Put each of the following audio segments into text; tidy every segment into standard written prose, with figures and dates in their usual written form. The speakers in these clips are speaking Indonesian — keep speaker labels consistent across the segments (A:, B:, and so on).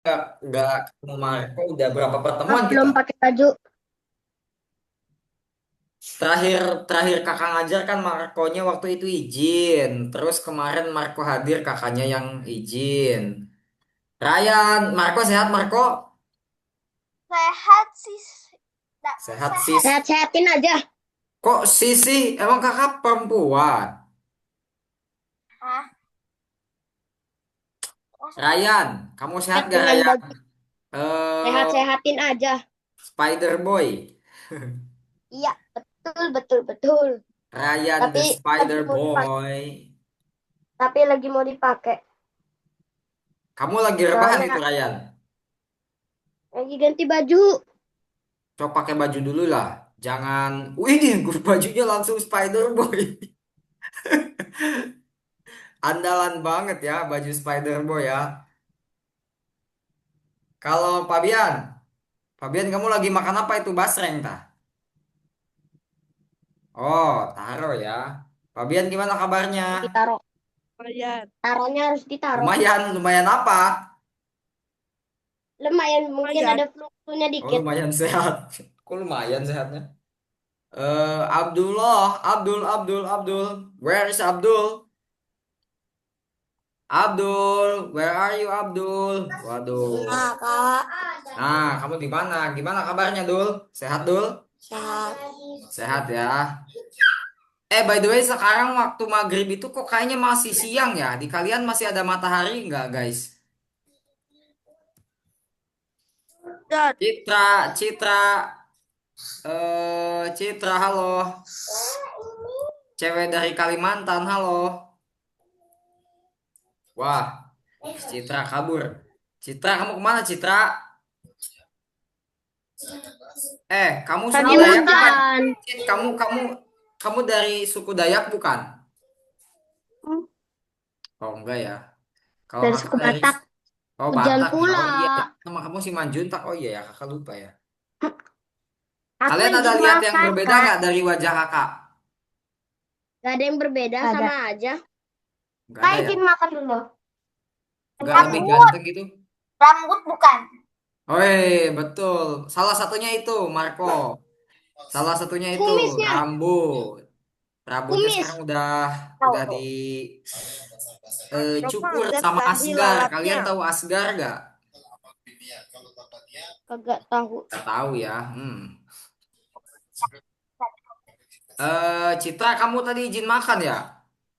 A: nggak ketemu Marco udah berapa pertemuan kita?
B: Belum pakai baju.
A: Terakhir terakhir kakak ngajar kan Markonya waktu itu izin. Terus kemarin Marco hadir kakaknya yang izin. Ryan, Marco sehat Marco?
C: Sehat sih.
A: Sehat sis.
C: Sehat.
B: Sehat-sehatin aja.
A: Kok sisi? Emang kakak perempuan?
C: Ah, maksudnya
A: Ryan, kamu sehat
B: Sehat
A: gak
B: dengan
A: Ryan?
B: baju.
A: Eh,
B: Sehat-sehatin aja.
A: Spider Boy.
B: Iya, betul, betul, betul.
A: Ryan
B: Tapi
A: the
B: lagi
A: Spider
B: mau dipakai.
A: Boy.
B: Tapi lagi mau dipakai.
A: Kamu lagi rebahan itu
B: Soalnya
A: Ryan.
B: lagi ganti baju.
A: Coba pakai baju dulu lah. Jangan, wih dia bajunya langsung Spider Boy. Andalan banget ya baju Spider Boy ya. Kalau Fabian kamu lagi makan apa itu basreng tah? Oh, taro ya. Fabian gimana kabarnya?
B: Ditaruh. Taruhnya harus ditaruh.
A: Lumayan, lumayan apa?
B: Lumayan, mungkin ada flu-flunya
A: Oh,
B: dikit.
A: lumayan sehat. Kok lumayan sehatnya? Abdul. Where is Abdul? Abdul, where are you Abdul? Waduh.
C: nah, Kak.
A: Nah, kamu di mana? Gimana kabarnya, Dul? Sehat, Dul?
C: Sehat.
A: Sehat ya. By the way, sekarang waktu maghrib itu kok kayaknya masih siang ya? Di kalian masih ada matahari nggak, guys?
C: Dan
A: Citra, halo. Cewek dari Kalimantan, halo. Wah, Citra kabur. Citra, kamu kemana, Citra? Kamu suku
B: Tadi
A: Dayak bukan?
B: hujan.
A: Cit, kamu dari suku Dayak bukan?
B: Hmm,
A: Oh, enggak ya. Kalau
B: Dari
A: kakak
B: suku
A: dari
B: Batak. Hujan
A: Batak ya.
B: pula.
A: Oh iya ya. Nama kamu si Manjuntak. Oh iya ya, kakak lupa ya.
B: Aku
A: Kalian ada
B: izin
A: lihat yang
B: makan,
A: berbeda
B: Kak.
A: nggak dari wajah kakak?
B: Gak ada yang berbeda, sama aja.
A: Nggak
C: Kak
A: ada ya.
C: izin makan dulu.
A: Nggak lebih
C: Rambut.
A: ganteng gitu.
C: Rambut bukan.
A: Oh betul. Salah satunya itu Marco. Salah satunya itu
B: Kumisnya.
A: rambut. Rambutnya sekarang
B: Kumis.
C: Tahu
A: udah
C: tuh.
A: dicukur
C: Lihat
A: sama
C: tadi
A: Asgar.
C: lalatnya.
A: Kalian tahu Asgar nggak?
B: Kagak tahu.
A: Nggak tahu ya. Citra, kamu tadi izin makan ya?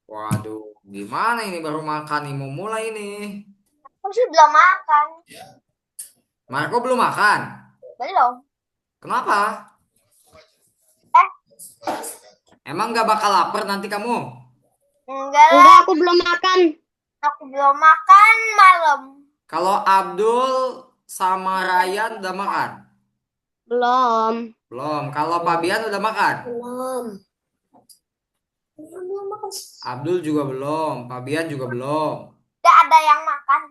A: Waduh, gimana ini baru makan nih, mau mulai nih.
C: Aku sih belum makan.
A: Marco belum makan.
C: Belum.
A: Kenapa?
C: Eh,
A: Emang gak bakal lapar nanti kamu?
C: enggak
B: Enggak,
C: lah.
B: aku belum makan.
C: Aku belum makan malam.
A: Kalau Abdul sama Ryan udah makan?
B: Belum.
A: Belum. Kalau Fabian udah makan?
B: Belum.
C: Belum makan.
A: Abdul juga belum. Fabian juga belum.
C: Enggak ada yang makan.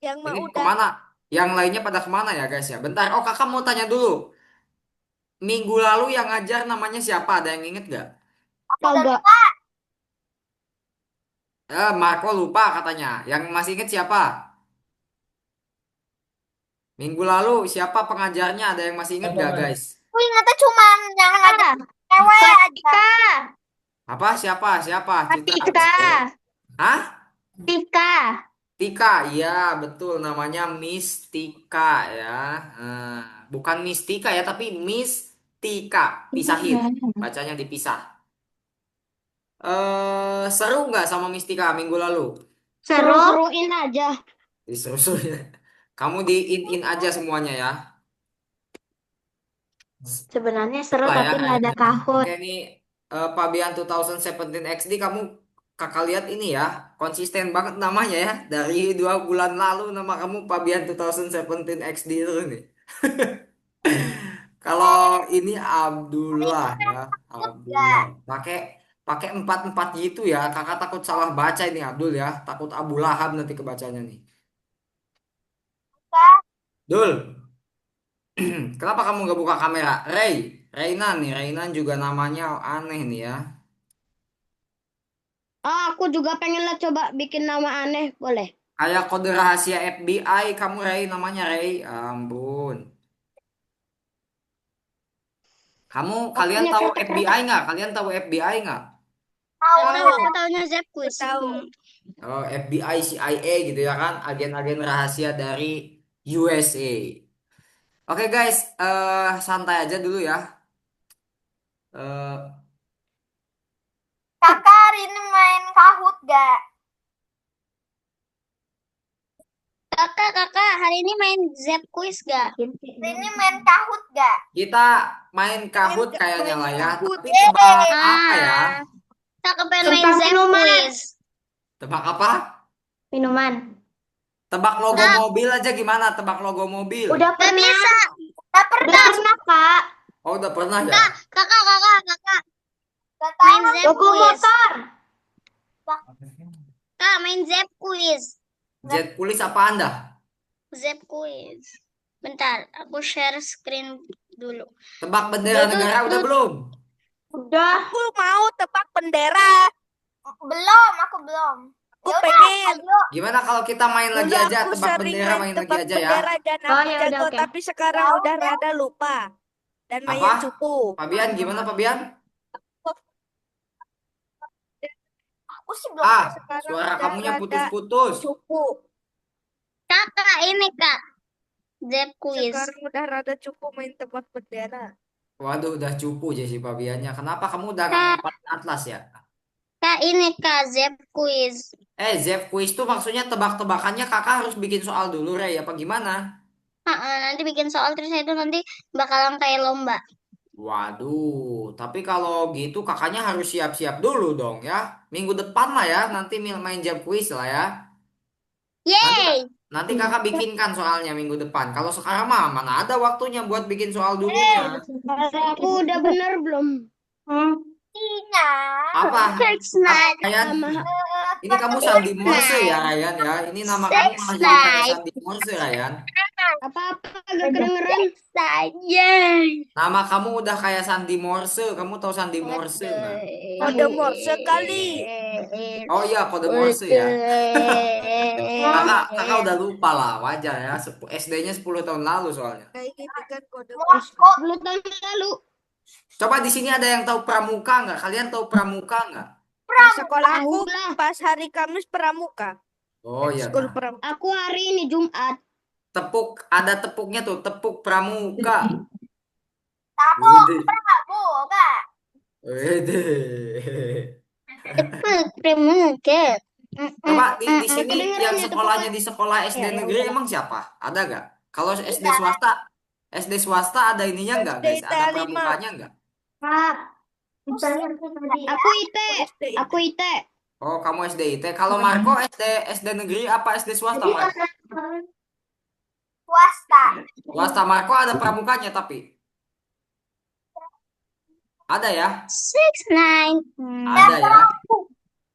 C: Yang
A: Ini
C: mah udah.
A: kemana? Yang lainnya pada kemana ya guys ya? Bentar. Oh kakak mau tanya dulu. Minggu lalu yang ngajar namanya siapa? Ada yang inget gak?
C: Aku udah
B: Kagak.
C: lupa.
A: Marco lupa katanya. Yang masih inget siapa? Minggu lalu siapa pengajarnya? Ada yang masih inget gak guys?
C: Aku ingatnya cuma yang ngajak cewek aja.
B: Tika.
A: Apa? Siapa? Siapa? Citra.
B: Tika.
A: Hah?
B: Tika.
A: Tika, iya betul namanya Miss Tika ya. Eh, bukan Mistika ya, tapi Miss Tika. Pisahin, bacanya dipisah. Seru nggak sama Mistika minggu lalu?
B: Seru-seruin aja.
A: Seru-seru ya. Kamu di in aja semuanya ya.
B: Sebenarnya seru
A: Lah ya
B: tapi nggak ada
A: kayaknya.
B: kahut.
A: Oke ini Pabian 2017 XD kamu kakak lihat ini ya konsisten banget namanya ya dari 2 bulan lalu nama kamu Pabian 2017 XD terus nih. Kalau ini Abdullah ya,
C: Ya,
A: Abdullah. Pakai pakai 44 gitu ya. Kakak takut salah baca ini Abdul ya. Takut Abu Lahab nanti kebacanya nih.
C: Kak.
A: Dul, kenapa kamu nggak buka kamera? Reynan nih. Reynan juga namanya aneh nih ya.
B: Ah, aku juga pengen lah coba bikin nama aneh, boleh?
A: Kayak kode rahasia FBI kamu Ray namanya Ray. Ampun. Kalian
B: Pokoknya
A: tahu
B: kata
A: FBI nggak? Kalian tahu FBI nggak?
C: Tahu
B: tahu,
C: tahu.
B: aku tahunya Zep
D: Aku
B: Quiz.
D: tahu.
A: Oh, FBI, CIA gitu ya kan, agen-agen rahasia dari USA. Oke guys, santai aja dulu ya. Eh,
C: Kakak hari ini main Kahoot gak?
B: Kakak, hari ini main Zep Quiz gak?
C: Hari ini main Kahoot gak?
A: kita main Kahoot kayaknya lah ya.
D: Kahoot.
A: Tapi tebak apa ya?
B: Ah, kakak pengen main
E: Tebak
B: Zep
E: minuman.
B: Quiz.
A: Tebak apa?
E: Minuman.
A: Tebak logo mobil aja gimana? Tebak logo mobil.
E: Udah
B: Gak
E: pernah.
B: bisa.
C: Gak
E: Udah
C: pernah.
E: pernah, Kak.
A: Oh, udah pernah ya?
B: Kakak.
C: Gak
B: Main
C: tahu.
B: Zep
E: Logo
B: Quiz.
E: motor.
B: Kak, main Zep Quiz.
A: Jet Pulis apa Anda?
B: Zep Quiz. Bentar, aku share screen dulu.
A: Tebak bendera negara udah belum?
E: Udah.
D: Aku mau tebak bendera.
C: Belum, aku belum.
D: Aku
C: Yaudah,
D: pengen.
C: ayo.
A: Gimana kalau kita main lagi
D: Dulu
A: aja,
D: aku
A: tebak
D: sering
A: bendera main lagi
D: tebak
A: aja ya?
D: bendera dan
E: Oh,
D: aku
E: ya udah,
D: jago,
E: oke.
D: tapi sekarang
C: Ya
D: udah
C: udah.
D: rada lupa. Dan main
A: Apa?
D: cupu.
A: Fabian gimana Fabian?
C: Aku sih belum.
A: Ah,
D: Sekarang
A: suara
D: udah
A: kamunya
D: rada
A: putus-putus.
D: cupu.
B: Kakak, ini Kak. Zep Quiz.
D: Sekarang udah rada cupu main tebak bendera.
A: Waduh, udah cupu Jesse Fabiannya. Kenapa kamu udah nggak ngumpetin Atlas ya?
B: Kak, ini Kak, Zep Quiz.
A: Zef Quiz tuh maksudnya tebak-tebakannya kakak harus bikin soal dulu, Rey. Apa gimana?
B: Nanti bikin soal terus itu nanti bakalan kayak lomba.
A: Waduh, tapi kalau gitu kakaknya harus siap-siap dulu dong ya. Minggu depan lah ya, nanti main Zef Quiz lah ya.
B: Yeay!
A: Nanti kakak bikinkan soalnya minggu depan. Kalau sekarang mah mana ada waktunya buat bikin soal dulunya.
B: Aku udah bener belum?
C: Iya.
A: Apa?
B: Sex
A: Apa
B: night
A: Ryan?
B: sama
A: Ini kamu Sandi Morse ya, Ryan ya. Ini nama kamu malah jadi kayak Sandi Morse, Ryan.
B: apa-apa agak kedengeran. Yeay!
A: Nama kamu udah kayak Sandi Morse. Kamu tahu Sandi Morse nggak?
D: Kode Morse kali.
A: Oh iya, kode Morse ya. Kakak udah lupa lah, wajar ya. SD-nya 10 tahun lalu soalnya.
D: Kayak gitu kan kode Morse.
C: Mosko.
B: 10 tahun lalu.
A: Coba di sini ada yang tahu pramuka nggak? Kalian tahu pramuka nggak?
D: Di sekolahku
B: Tahu lah.
D: pas hari Kamis pramuka.
A: Oh iya.
D: School
A: Nah.
D: pramuka.
B: Aku hari ini Jumat.
A: Tepuk, ada tepuknya tuh, tepuk pramuka.
C: Aku
A: Wede.
C: pramuka.
A: Wede.
B: Pramuka.
A: Coba di sini
B: Kedengeran
A: yang
B: ya
A: sekolahnya di sekolah SD negeri emang siapa? Ada nggak? Kalau SD swasta ada ininya nggak
D: SD
A: guys? Ada
D: Ita 5.
A: pramukanya nggak?
E: Kak. Ditanya tadi.
B: Aku ite.
D: SD
B: Aku ite.
A: Oh, kamu SD IT. Kalau Marco SD negeri apa SD swasta, Marco?
C: Swasta.
A: Swasta Marco ada pramukanya tapi. Ada ya?
B: 6 9.
A: Ada ya.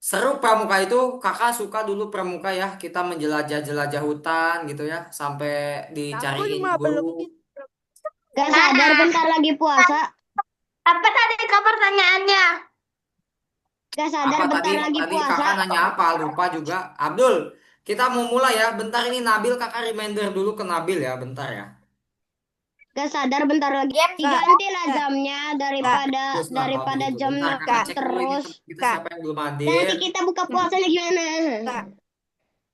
A: Seru pramuka itu, kakak suka dulu pramuka ya. Kita menjelajah-jelajah hutan gitu ya. Sampai
D: Aku
A: dicariin
D: mah belum
A: guru.
D: gitu.
B: Gak sadar bentar lagi puasa.
E: Apa tadi Kak pertanyaannya?
B: Gak sadar
A: Apa
B: bentar lagi
A: tadi
B: puasa.
A: kakak nanya apa? Lupa juga. Abdul, kita mau mulai ya. Bentar ini Nabil, kakak reminder dulu ke Nabil ya. Bentar ya.
B: Gak sadar bentar lagi.
C: Game
B: Digantilah jamnya daripada
A: Terus lah, kalau begitu.
B: jam
A: Bentar, kakak cek dulu ini
B: terus.
A: teman kita
D: Kak.
A: siapa yang belum
B: Nanti
A: hadir.
B: kita buka puasanya gimana?
D: Kak.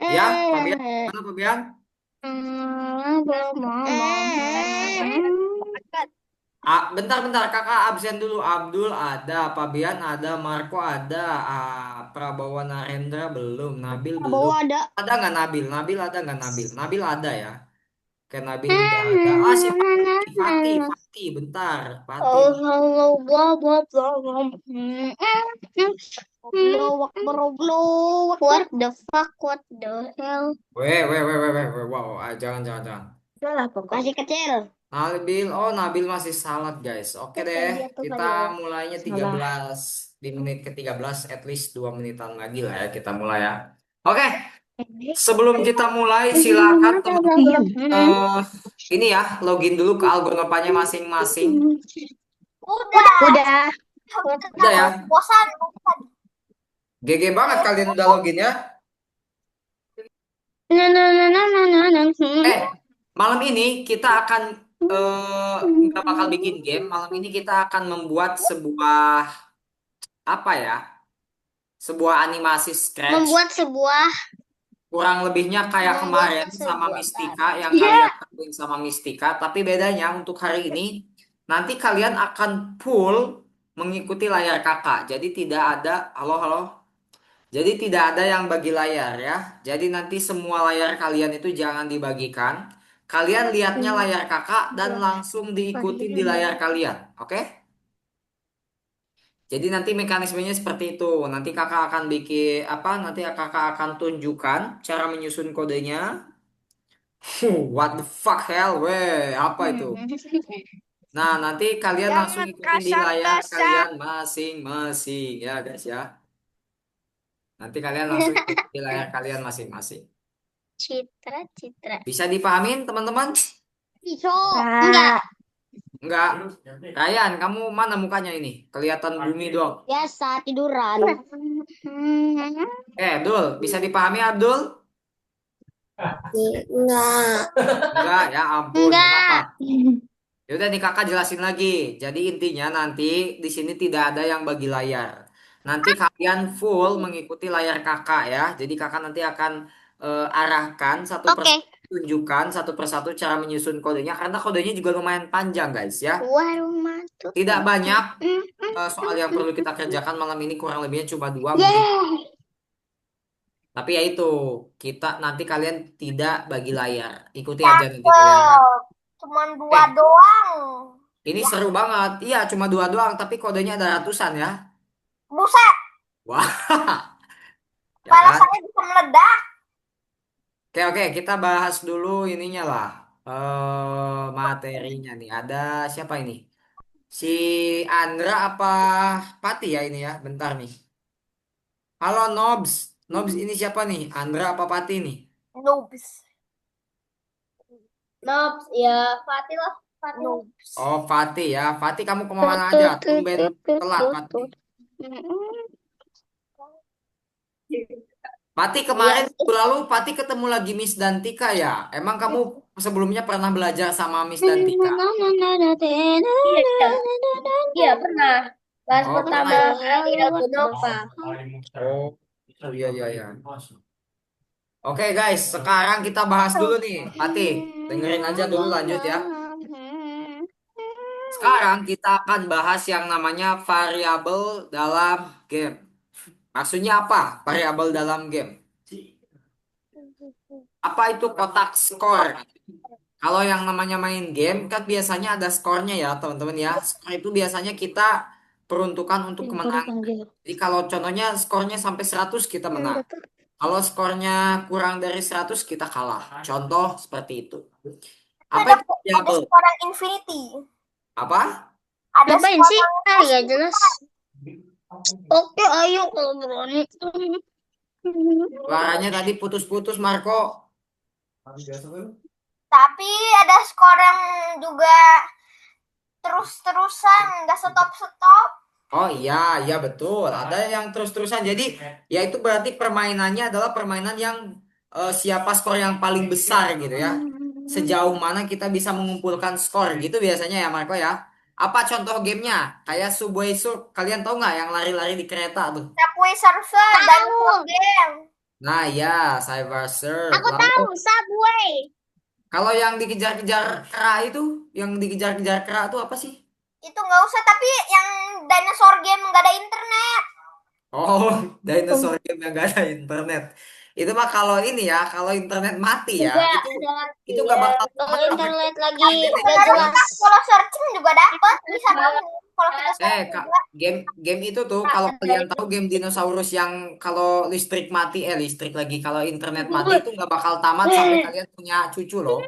A: Ya, Fabian. Mana Fabian? Bentar, kakak absen dulu. Abdul ada, Fabian ada, Marco ada, Prabowo Narendra belum, Nabil belum.
B: Bawa ada.
A: Ada nggak Nabil? Nabil ada nggak Nabil? Nabil ada ya. Oke, Nabil juga ada. Si Fatih, bentar. Fatih.
B: Oh, blah blah blah blah. What the fuck? What the hell?
A: Weh. Wow, jangan.
E: Udahlah pokoknya.
B: Masih kecil.
A: Nabil masih salat guys. Oke deh, kita mulainya 13 di menit ke-13, at least 2 menitan lagi lah ya kita mulai ya. Oke, sebelum kita mulai silakan teman-teman ini ya login dulu ke Algonopanya masing-masing.
C: Udah.
A: Udah ya.
C: Bosan.
A: GG banget kalian udah login ya. Malam ini kita akan nggak bakal bikin game. Malam ini kita akan membuat sebuah apa ya? Sebuah animasi scratch.
B: Membuat sebuah
A: Kurang lebihnya kayak kemarin sama Mistika yang kalian lakuin sama Mistika, tapi bedanya untuk hari ini nanti kalian akan full mengikuti layar kakak. Jadi tidak ada, halo halo. Jadi tidak ada yang bagi layar ya. Jadi nanti semua layar kalian itu jangan dibagikan. Kalian lihatnya layar kakak dan langsung diikuti di layar kalian, oke? Jadi nanti mekanismenya seperti itu. Nanti kakak akan bikin apa? Nanti kakak akan tunjukkan cara menyusun kodenya. What the fuck hell, weh? Apa itu? Nah, nanti kalian langsung
D: Jangan
A: ikutin di layar
D: kasar-kasar.
A: kalian masing-masing ya, guys ya. Nanti kalian langsung ikutin di layar kalian masing-masing.
B: citra.
A: Bisa dipahamin, teman-teman?
B: Iso. Enggak.
A: Enggak. Ryan, kamu mana mukanya ini? Kelihatan bumi doang.
B: Biasa tiduran.
A: Dul, bisa dipahami Abdul?
B: Enggak.
A: Enggak, ya ampun.
B: Enggak.
A: Kenapa? Yaudah nih kakak jelasin lagi. Jadi intinya nanti di sini tidak ada yang bagi layar. Nanti kalian full mengikuti layar kakak ya. Jadi kakak nanti akan arahkan satu
B: Oke.
A: tunjukkan satu persatu cara menyusun kodenya karena kodenya juga lumayan panjang guys ya.
B: Warung mantu.
A: Tidak banyak soal yang perlu kita kerjakan malam ini kurang lebihnya cuma 2 mungkin. Tapi ya itu kita nanti kalian tidak bagi layar. Ikuti aja nanti kalian.
C: Cuman 2 doang.
A: Ini seru banget. Iya, cuma 2 doang, tapi kodenya ada ratusan ya.
C: Buset,
A: Wah, ya
C: kepala
A: kan?
C: saya bisa meledak.
A: Oke, kita bahas dulu ininya lah. Materinya nih. Ada siapa ini? Si Andra apa Pati ya ini ya? Bentar nih. Halo Nobs. Nobs ini siapa nih? Andra apa Pati nih?
C: Noobs.
B: Nops, ya Fatih lah. Fatih.
C: Noobs.
A: Oh, Pati ya. Pati kamu kemana aja? Tumben telat, Pati. Pati kemarin minggu lalu Pati ketemu lagi Miss Dantika ya. Emang kamu sebelumnya pernah belajar sama Miss Dantika?
B: Iya pernah. Pas
A: Oh,
B: pertama
A: pernah.
B: kali aku Nova.
A: Oh, iya iya iya. Oke guys, sekarang kita bahas dulu nih, Pati. Dengerin aja dulu lanjut ya. Sekarang kita akan bahas yang namanya variabel dalam game. Maksudnya apa? Variabel dalam game. Apa itu kotak skor? Kalau yang namanya main game kan biasanya ada skornya ya teman-teman ya. Skor itu biasanya kita peruntukan untuk kemenangan. Jadi kalau contohnya skornya sampai 100 kita menang. Kalau skornya kurang dari 100 kita kalah. Contoh seperti itu. Apa itu
C: Ada
A: variabel?
C: skor yang infinity.
A: Apa?
C: Ada
B: Ngapain
C: skor
B: sih?
C: yang
B: Ah, ya jelas. Oke, ayo kalau berani.
A: Suaranya tadi putus-putus Marco.
C: tapi ada skor yang juga terus-terusan, nggak stop-stop.
A: Oh iya, iya betul. Ada yang terus-terusan. Jadi ya itu berarti permainannya adalah permainan yang siapa skor yang paling besar gitu ya. Sejauh mana kita bisa mengumpulkan skor gitu biasanya ya Marco ya. Apa contoh gamenya? Kayak Subway Surf. Kalian tahu nggak yang lari-lari di kereta tuh?
C: Subway Surfer dan game.
A: Nah ya, Cyber Surf.
B: Aku
A: Lalu
B: tahu Subway.
A: kalau yang dikejar-kejar kera itu, yang dikejar-kejar kera itu apa sih?
C: Itu nggak usah, tapi yang dinosaur game nggak ada internet.
A: Oh, dinosaur game yang gak ada internet. Itu mah kalau ini ya, kalau internet mati ya, itu nggak bakal
B: Kalau
A: tamat sampai
B: internet lagi
C: Itu
B: gak
C: baru
B: jelas.
C: kan kalau searching juga dapat, bisa banget kalau kita searching
A: Kak,
C: juga.
A: game itu tuh kalau kalian tahu game dinosaurus yang kalau listrik mati, listrik lagi, kalau internet mati itu nggak bakal tamat sampai kalian punya cucu loh.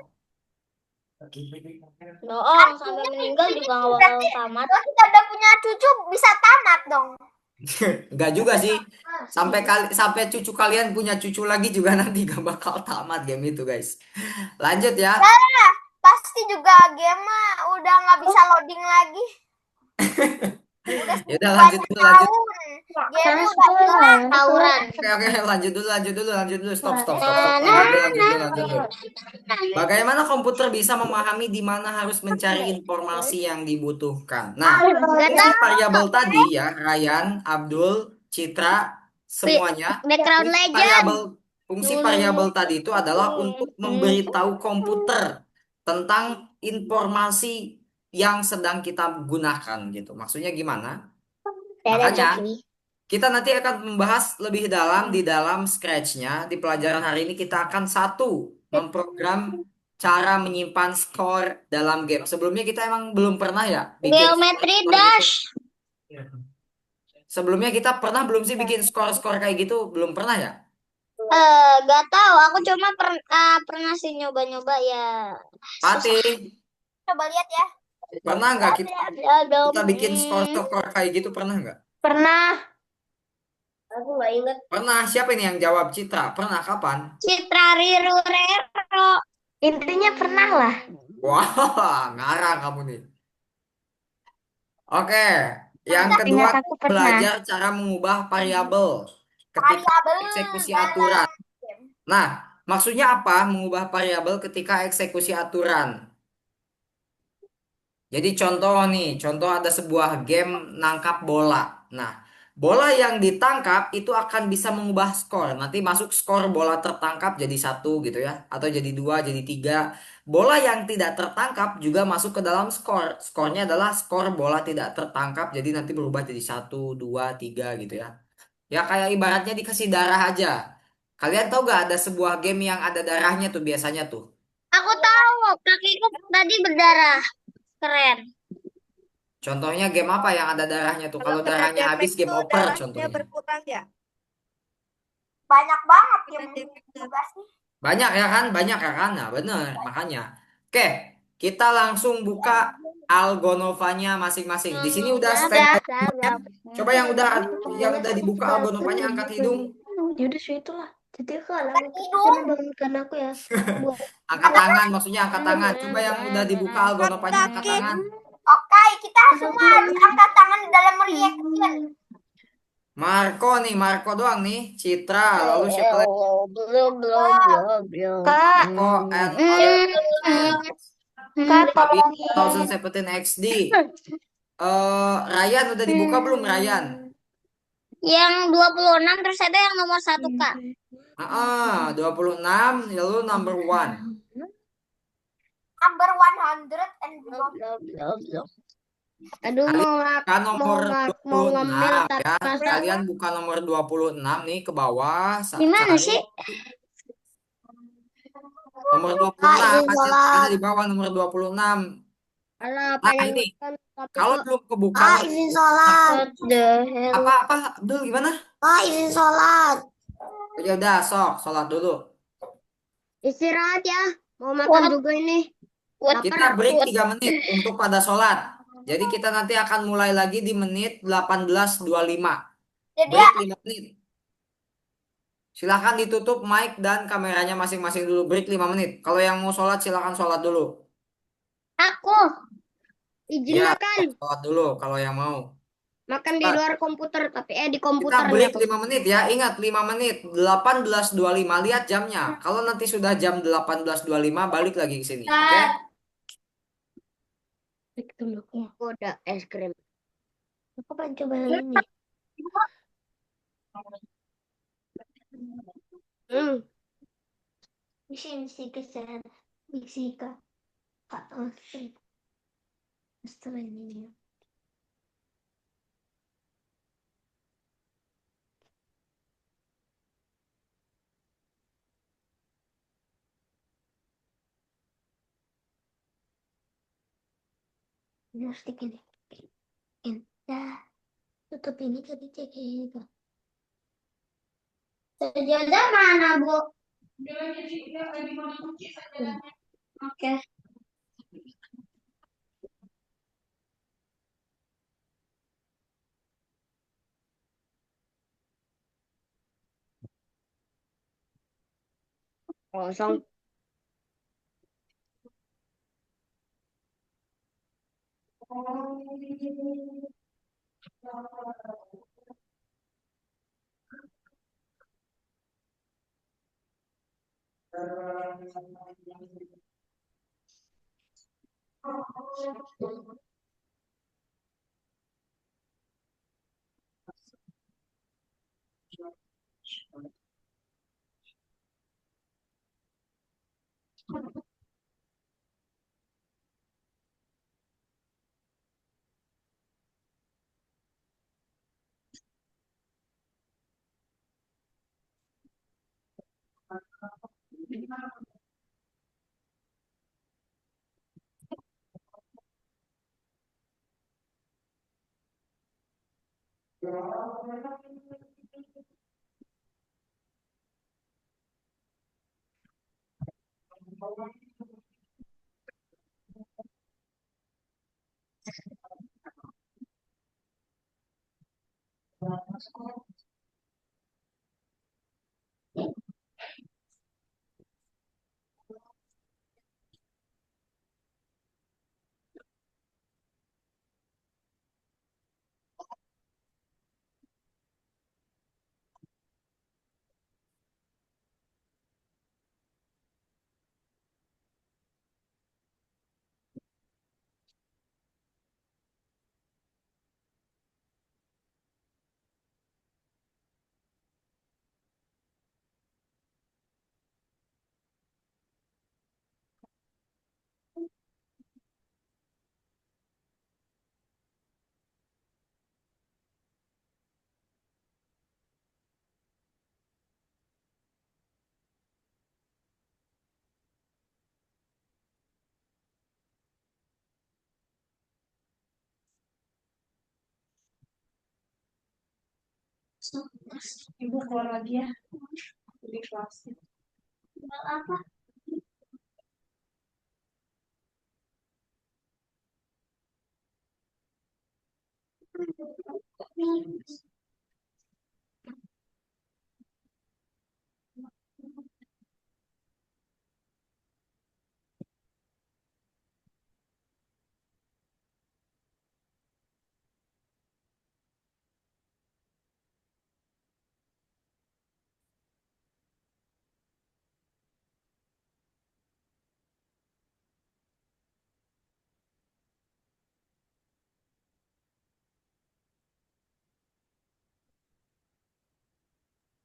B: Doang sampai meninggal juga gak bakal
C: Berarti
B: tamat.
C: kalau kita udah punya cucu bisa tamat dong.
A: Nggak juga sih, sampai cucu kalian punya cucu lagi juga nanti gak bakal tamat game itu guys. Lanjut ya.
C: Pasti juga game mah udah nggak bisa loading lagi. Udah
A: Ya udah
C: sekian
A: lanjut
C: banyak
A: dulu lanjut.
C: tahun. Dia udah
E: Tawuran.
A: Oke, lanjut dulu. Stop, stop, stop,
E: Nah,
A: stop.
E: nah,
A: Lanjut dulu. Bagaimana komputer bisa memahami di mana harus mencari informasi yang dibutuhkan? Nah,
B: Gak
A: fungsi
B: tahu.
A: variabel tadi ya, Ryan, Abdul, Citra, semuanya.
B: Background
A: Fungsi
B: Legend.
A: variabel, fungsi variabel tadi itu adalah untuk memberitahu komputer tentang informasi yang sedang kita gunakan gitu. Maksudnya gimana?
B: Dadah
A: Makanya
B: Coki.
A: kita nanti akan membahas lebih dalam di dalam Scratch-nya. Di pelajaran hari ini kita akan memprogram cara menyimpan skor dalam game. Sebelumnya kita emang belum pernah ya bikin
B: Geometry
A: skor gitu.
B: Dash.
A: Sebelumnya kita pernah belum sih bikin skor-skor kayak gitu? Belum pernah ya?
B: Gak tahu. Aku cuma pernah sih nyoba-nyoba ya. Susah.
A: Patih,
C: coba lihat ya.
A: pernah nggak kita bikin skor-skor kayak gitu? Pernah nggak?
E: Pernah.
B: Aku nggak inget.
A: Pernah. Siapa ini yang jawab? Citra. Pernah kapan?
B: Citra Riru Rero.
E: Intinya pernah lah.
A: Wah, ngarang kamu nih. Oke, yang kedua
E: Ingat aku
A: kita
E: pernah.
A: belajar cara mengubah variabel ketika
C: Variabel
A: eksekusi
C: dalam
A: aturan.
C: game.
A: Nah, maksudnya apa mengubah variabel ketika eksekusi aturan? Jadi contoh ada sebuah game nangkap bola. Nah, bola yang ditangkap itu akan bisa mengubah skor. Nanti masuk skor bola tertangkap jadi 1 gitu ya, atau jadi 2, jadi 3. Bola yang tidak tertangkap juga masuk ke dalam skor. Skornya adalah skor bola tidak tertangkap, jadi nanti berubah jadi 1, 2, 3 gitu ya. Ya kayak ibaratnya dikasih darah aja. Kalian tahu gak ada sebuah game yang ada darahnya tuh biasanya tuh?
B: Aku tahu. Kakiku tadi berdarah. Keren.
A: Contohnya game apa yang ada darahnya tuh?
D: Kalau
A: Kalau
D: kena
A: darahnya habis
D: damage
A: game
D: tuh
A: over
D: darahnya
A: contohnya.
D: berkurang ya.
C: Banyak banget
D: Kena
C: yang
D: damage
C: juga sih.
A: Banyak ya kan? Banyak ya kan? Nah, bener. Makanya. Oke, kita langsung buka Algonovanya masing-masing. Di sini udah standby. Coba yang udah dibuka Algonovanya angkat hidung.
E: Ya udah sih itulah. Jadi kalau
C: Hidung.
E: bangunkan aku ya. Buat
A: Angkat tangan, maksudnya angkat tangan. Coba yang udah dibuka Algonovanya angkat
D: Kaki.
A: tangan.
C: Oke, kita semua harus angkat tangan dalam reaction.
A: Marco nih, Marco doang nih. Citra, lalu siapa lagi?
E: Kak,
A: Marco and other
E: Kak
A: Abi
E: tolongin.
A: 2017 XD. Ryan udah dibuka belum Ryan?
B: Yang 26 terus ada yang nomor 1 Kak.
A: 26 lalu number one.
C: Number 100
B: Aduh
A: Bukan nomor
B: mau ngemil
A: 26 ya.
B: tanpa
A: Kalian buka nomor 26 nih ke bawah.
B: Gimana
A: Cari
B: sih?
A: nomor 26 ada di bawah nomor 26.
B: Alah,
A: Nah,
B: panjang
A: ini
B: banget, tapi
A: kalau
B: kok
A: belum kebuka
C: izin sholat.
B: what the hell?
A: apa Abdul gimana?
C: Izin sholat.
A: Ya udah, sok sholat dulu.
B: Istirahat ya. Mau makan juga ini.
A: Kita break 3 menit untuk pada sholat. Jadi kita nanti akan mulai lagi di menit 18.25.
C: Jadi
A: Break 5 menit. Silahkan ditutup mic dan kameranya masing-masing dulu. Break 5 menit. Kalau yang mau sholat silahkan sholat dulu.
B: Aku izin
A: Ya,
B: makan.
A: sholat dulu kalau yang mau.
B: Makan di luar komputer, tapi di
A: Kita
B: komputernya
A: break
B: tuh.
A: 5 menit ya. Ingat 5 menit. 18.25. Lihat jamnya. Kalau nanti sudah jam 18.25 balik lagi ke sini. Oke?
E: Break dulu ya.
B: Udah es krim.
E: Aku pengen coba yang ini. Misi kesan. Misi kak. Kak, setelah ini ya. Ini stick ini. Dah. Tutup ini tadi cek itu.
B: Sejadah mana, Bu? Oke. Kosong.
E: Ibu keluar lagi ya. Di kelas. Apa?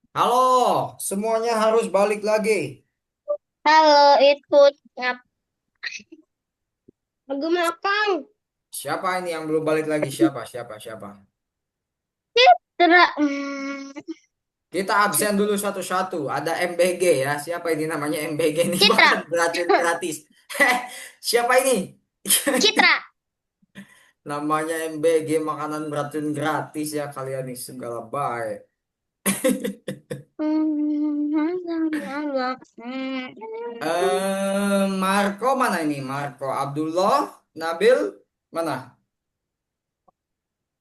A: Halo, semuanya harus balik lagi.
B: Halo, ikut ngap.
D: Aku makan.
A: Siapa ini yang belum balik lagi? Siapa? Siapa? Siapa?
B: Citra.
A: Kita absen dulu satu-satu. Ada MBG ya. Siapa ini namanya MBG ini?
B: Citra.
A: Makan beracun gratis. Siapa ini?
B: Citra.
A: Namanya MBG makanan beracun gratis ya kalian nih segala baik. Marco mana ini? Marco Abdullah, Nabil mana?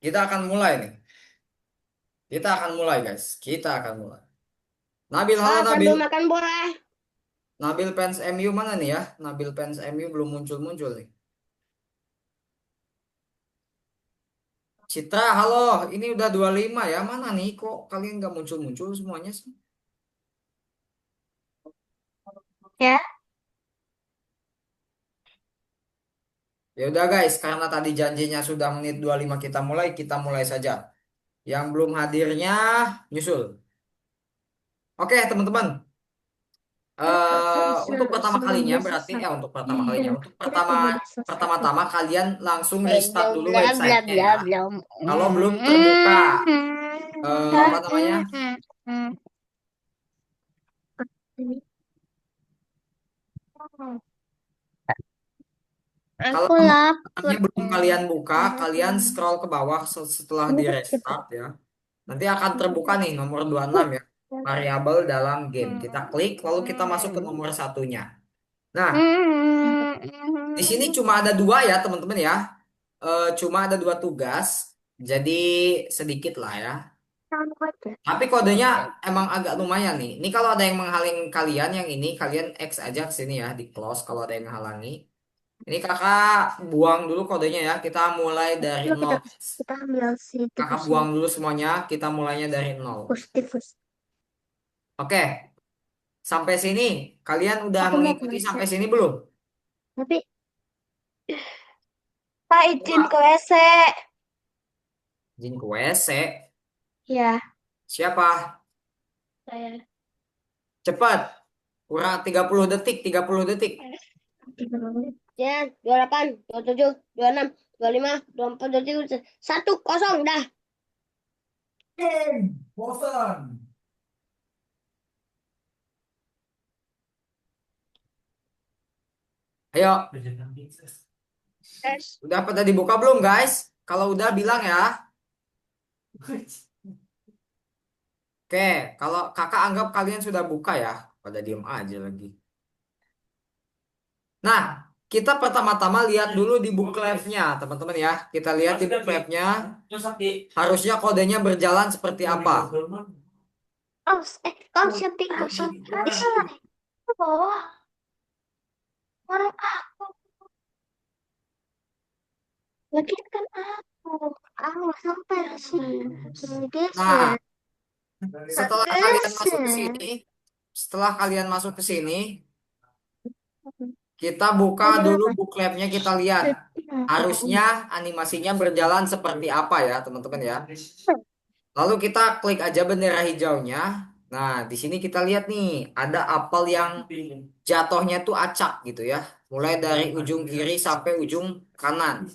A: Kita akan mulai nih. Kita akan mulai guys. Kita akan mulai. Nabil, halo Nabil.
D: Sambil makan boleh.
A: Nabil fans MU mana nih ya? Nabil fans MU belum muncul-muncul nih. Citra, halo. Ini udah 25 ya. Mana nih? Kok kalian nggak muncul-muncul semuanya sih?
B: Ya.
A: Ya udah guys, karena tadi janjinya sudah menit 25 kita mulai saja. Yang belum hadirnya nyusul. Oke, teman-teman. Untuk pertama
E: Sebelum
A: kalinya
E: dia
A: berarti
E: selesai.
A: ya untuk pertama kalinya untuk
E: Kita tunggu dia selesai.
A: pertama-tama kalian langsung
B: Bla
A: restart
B: bla
A: dulu
B: bla bla
A: websitenya
B: bla
A: ya.
B: bla.
A: Kalau belum terbuka apa namanya? Kalau
B: Aku lapar.
A: namanya belum kalian buka, kalian scroll ke bawah setelah di restart ya. Nanti akan terbuka nih nomor 26 ya. Variabel dalam game. Kita klik lalu kita masuk ke nomor satunya. Nah, di sini cuma ada dua ya teman-teman ya. Cuma ada dua tugas. Jadi sedikit lah ya. Tapi kodenya emang agak lumayan nih. Ini kalau ada yang menghalangi kalian yang ini kalian X aja ke sini ya di close kalau ada yang menghalangi. Ini kakak buang dulu kodenya ya. Kita mulai dari
E: Yuk
A: nol.
E: kita ambil si
A: Kakak
E: tikusnya.
A: buang dulu semuanya. Kita mulainya dari nol.
E: Tikus.
A: Oke. Sampai sini, kalian udah
E: Aku mau
A: mengikuti
E: ke
A: sampai
E: WC.
A: sini belum?
E: Tapi
C: Pak izin ke WC.
A: Izin ke WC.
E: ya
A: Siapa?
E: saya
A: Cepat. Kurang 30 detik, 30 detik.
C: Ya, 28, 27, 26, 25, 24, 23, 1-0 dah.
A: Bosan. Ayo, udah pada dibuka belum guys? Kalau udah bilang ya. Oke, kalau kakak anggap kalian sudah buka ya. Pada diem aja lagi. Nah, kita pertama-tama lihat dulu di book lab-nya, teman-teman ya. Kita lihat di book lab-nya. Harusnya kodenya berjalan seperti apa.
E: oh kau siapa kau siapa oh orang lagi kan aku sampai sini guys
A: Nah, setelah kalian masuk ke sini, setelah kalian masuk ke sini, kita buka dulu book lab-nya, kita lihat. Harusnya animasinya berjalan seperti apa ya, teman-teman ya. Lalu kita klik aja bendera hijaunya. Nah, di sini kita lihat nih, ada apel yang jatuhnya tuh acak gitu ya. Mulai dari ujung kiri sampai ujung kanan.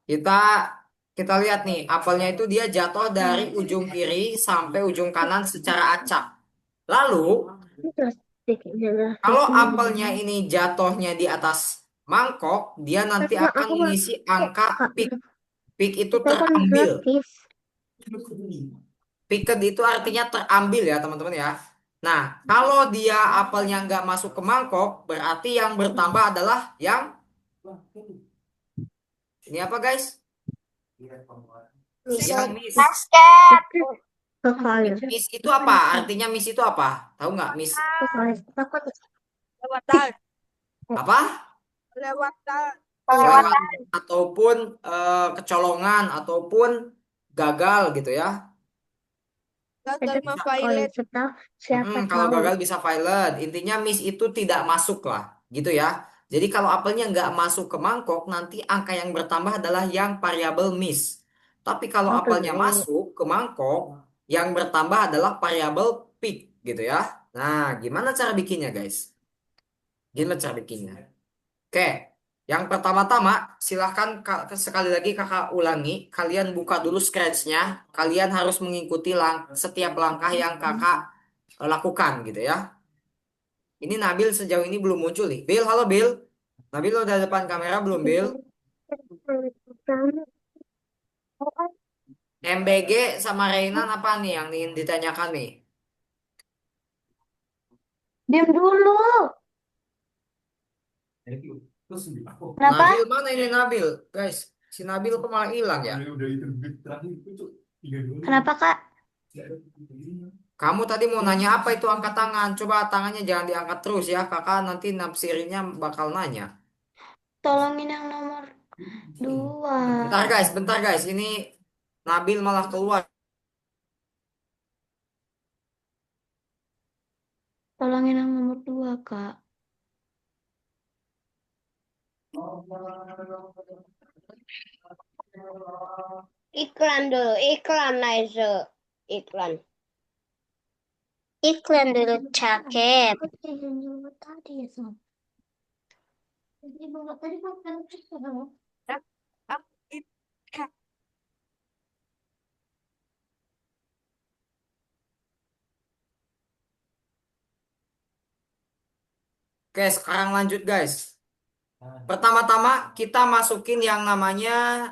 A: Kita kita lihat nih, apelnya itu dia jatuh dari ujung kiri sampai ujung kanan secara acak. Lalu, kalau apelnya ini jatuhnya di atas mangkok, dia nanti akan
E: aku
A: mengisi angka peak. Peak itu
E: kita kan
A: terambil.
E: gratis
A: Picked itu artinya terambil ya teman-teman ya. Nah, kalau dia apelnya nggak masuk ke mangkok, berarti yang bertambah adalah yang ini apa guys? Yang miss.
C: Basket.
A: Miss itu apa? Artinya miss itu apa? Tahu nggak miss?
D: Kelewatan.
A: Apa?
D: Kelewatan.
A: Kelewatan ataupun kecolongan ataupun gagal gitu ya.
D: Gagal memfile.
E: siapa
A: Kalau
E: tahu
A: gagal bisa violet. Intinya miss itu tidak masuk lah, gitu ya. Jadi kalau apelnya nggak masuk ke mangkok, nanti angka yang bertambah adalah yang variabel miss. Tapi kalau apelnya masuk ke mangkok, yang bertambah adalah variabel pick, gitu ya. Nah, gimana cara bikinnya, guys? Gimana cara bikinnya? Oke, yang pertama-tama, silahkan sekali lagi kakak ulangi. Kalian buka dulu Scratch-nya. Kalian harus mengikuti setiap langkah yang kakak lakukan, gitu ya. Ini Nabil sejauh ini belum muncul nih. Bill, halo Bill. Nabil lo udah depan kamera belum, Bill? MBG sama Reynan apa nih yang ingin ditanyakan nih?
E: diam dulu kenapa
A: Nabil mana ini Nabil? Guys, si Nabil kok malah hilang ya?
E: kenapa kak
A: Kamu tadi mau nanya apa itu angkat tangan? Coba tangannya jangan diangkat terus ya. Kakak nanti nafsirinya bakal nanya.
E: tolongin yang nomor 2
A: Bentar guys. Ini Nabil malah keluar.
E: tolongin yang nomor 2 kak
C: Iklan dulu, iklan Naize. Iklan.
B: Iklan dulu cakep.
E: tadi ya Sob. Tadi bukan
A: Oke, sekarang lanjut guys. Pertama-tama kita masukin yang namanya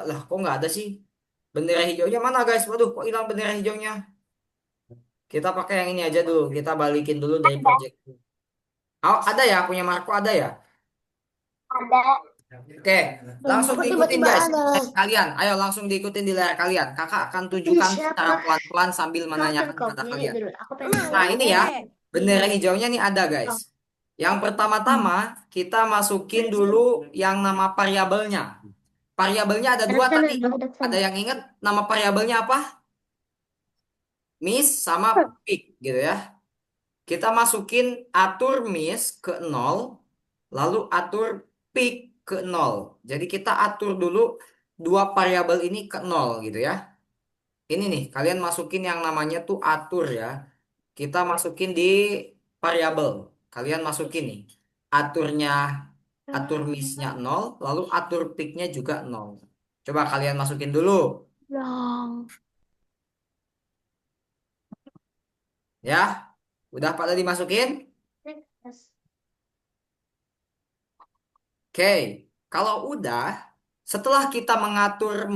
A: lah kok nggak ada sih bendera hijaunya mana guys? Waduh, kok hilang bendera hijaunya? Kita pakai yang ini aja dulu. Kita balikin dulu dari project. Oh, ada ya punya Marco ada ya?
C: Ada.
A: Oke, langsung diikutin
E: tiba-tiba
A: guys.
E: ada.
A: Kalian, ayo langsung diikutin di layar kalian. Kakak akan tunjukkan
E: Siapa?
A: secara pelan-pelan sambil
E: Kapan
A: menanyakan
E: kau
A: kepada
E: nyanyi
A: kalian.
E: dulu aku pengen
A: Nah, ini ya.
D: Eh,
A: Bendera hijaunya nih ada guys. Yang pertama-tama kita masukin dulu yang nama variabelnya. Variabelnya ada dua tadi. Ada yang ingat nama variabelnya apa? miss sama pick gitu ya. Kita masukin atur miss ke 0, lalu atur pick ke 0. Jadi kita atur dulu dua variabel ini ke 0 gitu ya. Ini nih, kalian masukin yang namanya tuh atur ya. Kita masukin di variabel. Kalian masukin nih. Aturnya, atur miss-nya 0, lalu atur pick-nya juga 0. Coba kalian masukin dulu.
E: Long.
A: Ya, udah pada dimasukin? Oke, kalau udah, setelah kita mengatur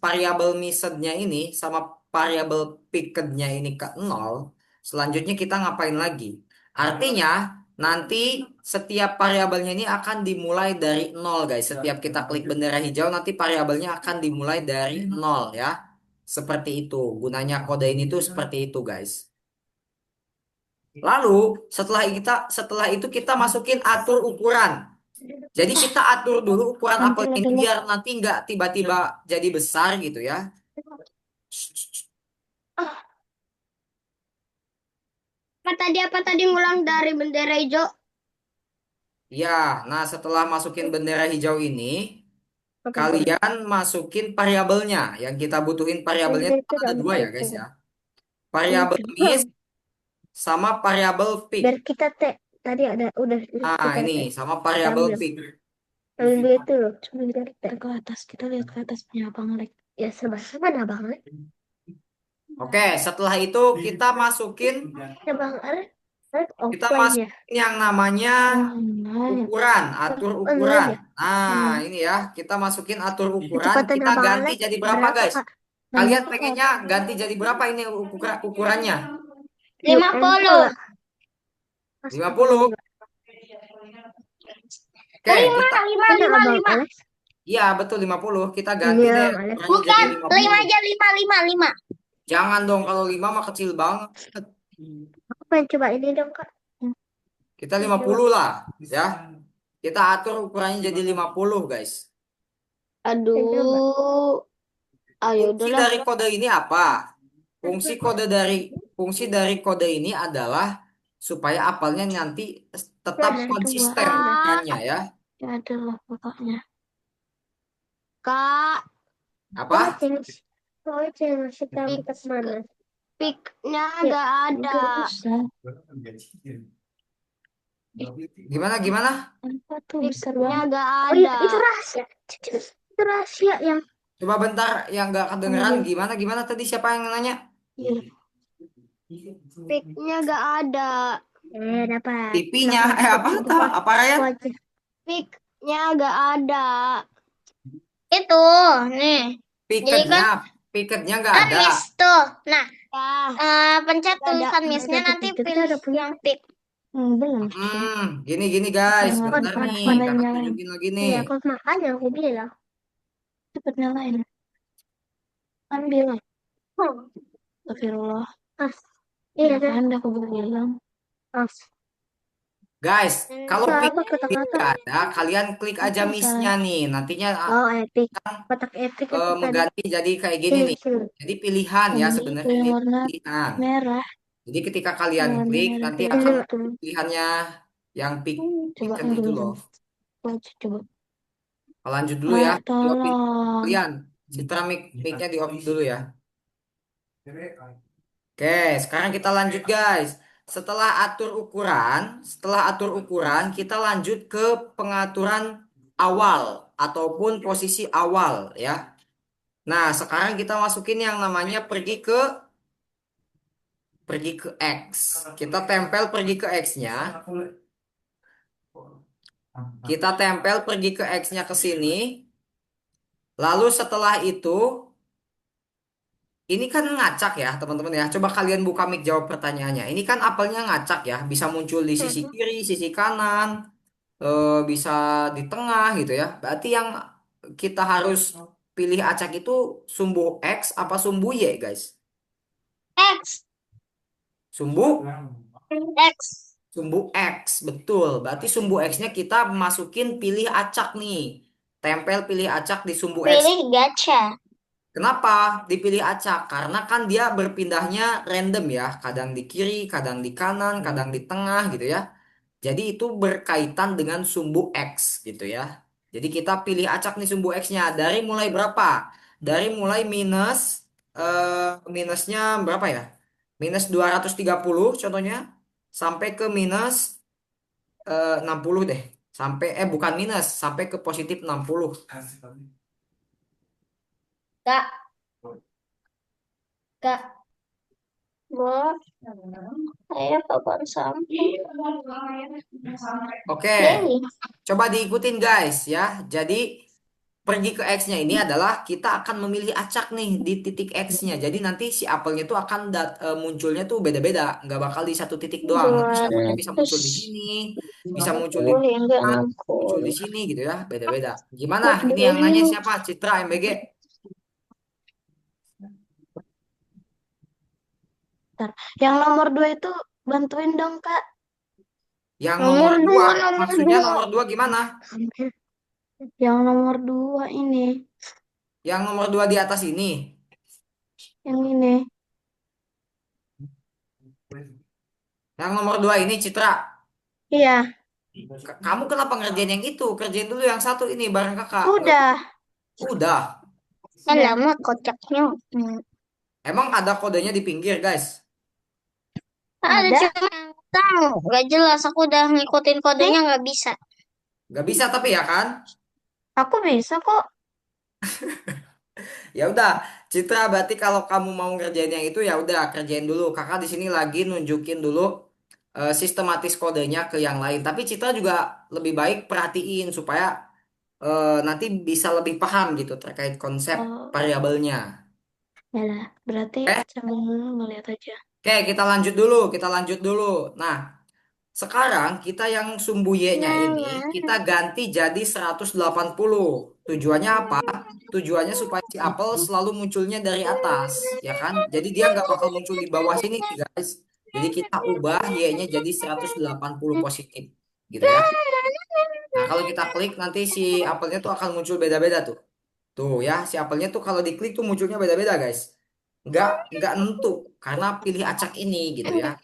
A: variabel method-nya ini sama variabel picked-nya ini ke 0, selanjutnya kita ngapain lagi? Artinya, nanti setiap variabelnya ini akan dimulai dari 0, guys. Setiap kita klik bendera hijau, nanti variabelnya akan dimulai dari 0, ya. Seperti itu. Gunanya kode ini tuh seperti itu, guys. Lalu, setelah itu kita masukin atur ukuran. Jadi kita atur dulu ukuran apel ini biar nanti nggak tiba-tiba jadi besar gitu ya.
B: Apa tadi ngulang dari bendera hijau?
A: Ya, nah setelah masukin bendera hijau ini, kalian masukin variabelnya. Yang kita butuhin variabelnya itu ada dua ya guys ya. Variabel miss sama variabel pick.
E: Biar kita tadi udah
A: Nah
E: kita
A: ini sama variabel
E: ambil.
A: pick.
E: Lalu dia itu loh, coba kita lihat ke atas, kita lihat ke atas punya Bang Lek. Ya serba-serba dah Bang Lek.
A: Oke, setelah itu kita masukin
E: Ya Bang Lek,
A: kita
E: offline ya.
A: masukin yang namanya
E: Online.
A: ukuran, atur
E: Online
A: ukuran.
E: ya.
A: Nah, ini ya, kita masukin atur ukuran,
E: Kecepatan
A: kita
E: Abang
A: ganti
E: Alek
A: jadi berapa, guys?
E: Kak?
A: Kalian
E: Nanya
A: pengennya ganti jadi berapa ini ukurannya?
B: 50.
A: 50. Oke, kita
B: Lima.
A: iya betul 50. Kita ganti
E: Iya,
A: deh
E: Bang Alek.
A: ukurannya jadi 50.
B: aja, lima.
A: Jangan dong kalau 5 mah kecil banget.
E: Aku pengen coba ini dong Kak.
A: Kita 50 lah, ya. Kita atur ukurannya jadi 50, guys.
B: Aduh. Ayo
A: Fungsi
B: udahlah.
A: dari kode ini apa? Fungsi dari kode ini adalah supaya apelnya nanti tetap
E: Ada
A: konsisten
E: dua.
A: ukurannya ya.
E: Ya ada lah pokoknya.
B: Kak,
A: Apa?
E: Masih tahu kita kemana?
B: pick-nya
E: Ya,
B: nggak ada.
E: Gak usah.
A: Gimana?
E: Apa tuh besar
B: Pick-nya
E: banget?
B: nggak
E: Oh iya,
B: ada.
E: itu rahasia. Itu rahasia yang
A: Coba bentar yang nggak kedengeran gimana tadi siapa yang nanya?
E: iya.
B: Pick-nya nggak ada.
E: Dapat.
A: TV-nya apa Ryan?
B: Pick-nya nggak ada. Itu, nih.
A: Picketnya nggak ada.
B: Miss tuh. Nah, pencet
E: Nggak ada.
B: tulisan miss-nya, nanti
E: Kita
B: pilih
E: udah punya.
B: yang pick.
E: Belum.
A: Gini guys,
E: Jangan
A: bentar
E: lupa
A: nih,
E: mana
A: kakak
E: yang
A: tunjukin lagi nih.
E: Iya, aku makanya aku bilang. Cepet nyalain. Ambil. Astagfirullah. Iya kan, aku bilang.
A: Guys, kalau
E: Apa
A: pick
E: kata-kata?
A: nggak ada, kalian klik aja miss-nya nih. Nantinya
E: Oh, epic. Kotak epic itu tadi.
A: mengganti jadi kayak gini nih. Jadi pilihan ya
E: Ini
A: sebenarnya
E: yang
A: ini
E: warna
A: pilihan.
E: merah.
A: Jadi ketika kalian
E: Warna
A: klik
E: merah.
A: nanti
E: Ini
A: akan
E: tuh.
A: pilihannya yang
E: Coba
A: picket
E: yang
A: itu
E: dulu.
A: loh.
E: Coba.
A: Lanjut dulu ya. Di off
E: Tolong.
A: kalian. Citra mic-nya di off dulu ya. Oke, sekarang kita lanjut guys. Setelah atur ukuran, kita lanjut ke pengaturan awal ataupun posisi awal ya. Nah, sekarang kita masukin yang namanya pergi ke X. Kita tempel pergi ke X-nya. Kita tempel pergi ke X-nya ke sini. Lalu setelah itu ini kan ngacak ya teman-teman ya. Coba kalian buka mic jawab pertanyaannya. Ini kan apelnya ngacak ya. Bisa muncul di sisi kiri, sisi kanan, bisa di tengah gitu ya. Berarti yang kita harus pilih acak itu sumbu X apa sumbu Y guys?
B: X.
A: Sumbu
B: X.
A: Sumbu X, betul. Berarti sumbu X-nya kita masukin pilih acak nih. Tempel pilih acak di sumbu X.
B: Pilih gacha.
A: Kenapa dipilih acak? Karena kan dia berpindahnya random ya, kadang di kiri, kadang di kanan, kadang di tengah gitu ya. Jadi itu berkaitan dengan sumbu X gitu ya. Jadi kita pilih acak nih sumbu X-nya dari mulai berapa? Dari mulai minusnya berapa ya? Minus 230 contohnya sampai ke minus 60 deh. Bukan minus, sampai ke positif 60.
C: Kak, Kak.
B: Bos, saya kapan sampai?
A: Oke,
B: Dewi.
A: coba diikutin guys ya. Jadi pergi ke X-nya ini adalah kita akan memilih acak nih di titik X-nya. Jadi nanti si apelnya tuh akan munculnya tuh beda-beda, nggak bakal di satu titik doang. Nanti si apelnya bisa muncul di sini, bisa muncul di
B: 220 hingga
A: mana, muncul di
B: 60.
A: sini gitu ya, beda-beda. Gimana?
B: Buat
A: Ini yang nanya
B: dulu.
A: siapa? Citra MBG.
E: Bentar. Yang nomor 2 itu bantuin dong, Kak.
A: Yang
B: Nomor
A: nomor dua,
B: dua, nomor
A: maksudnya
B: dua.
A: nomor dua gimana?
E: Yang nomor 2 ini.
A: Yang nomor dua di atas ini.
E: Yang ini.
A: Yang nomor dua ini Citra.
E: Iya,
A: Kamu kenapa ngerjain yang itu? Kerjain dulu yang satu ini bareng kakak. Nggak,
E: udah.
A: udah.
B: Kan
E: Udah.
B: lama kocaknya.
A: Emang ada kodenya di pinggir, guys?
B: Ada
E: Ada.
B: cuma yang tahu. Gak jelas. Aku udah ngikutin
E: Nih,
B: kodenya nggak bisa.
A: Nggak bisa tapi ya kan?
E: aku bisa kok.
A: Ya udah, Citra berarti kalau kamu mau ngerjain yang itu ya udah kerjain dulu. Kakak di sini lagi nunjukin dulu sistematis kodenya ke yang lain. Tapi Citra juga lebih baik perhatiin supaya nanti bisa lebih paham gitu terkait konsep
E: Oh,
A: variabelnya.
E: ya lah. Berarti
A: Oke,
E: sambil ngeliat aja.
A: oke kita lanjut dulu, kita lanjut dulu. Nah, sekarang kita yang sumbu Y-nya
B: Nah,
A: ini kita ganti jadi 180. Tujuannya apa? Tujuannya supaya si apel selalu munculnya dari atas, ya kan? Jadi dia nggak bakal muncul di bawah sini nih, guys. Jadi kita ubah Y-nya jadi 180 positif, gitu ya. Nah, kalau kita klik nanti si apelnya tuh akan muncul beda-beda tuh. Tuh ya, si apelnya tuh kalau diklik tuh munculnya beda-beda, guys. Nggak nentu karena pilih acak ini gitu ya.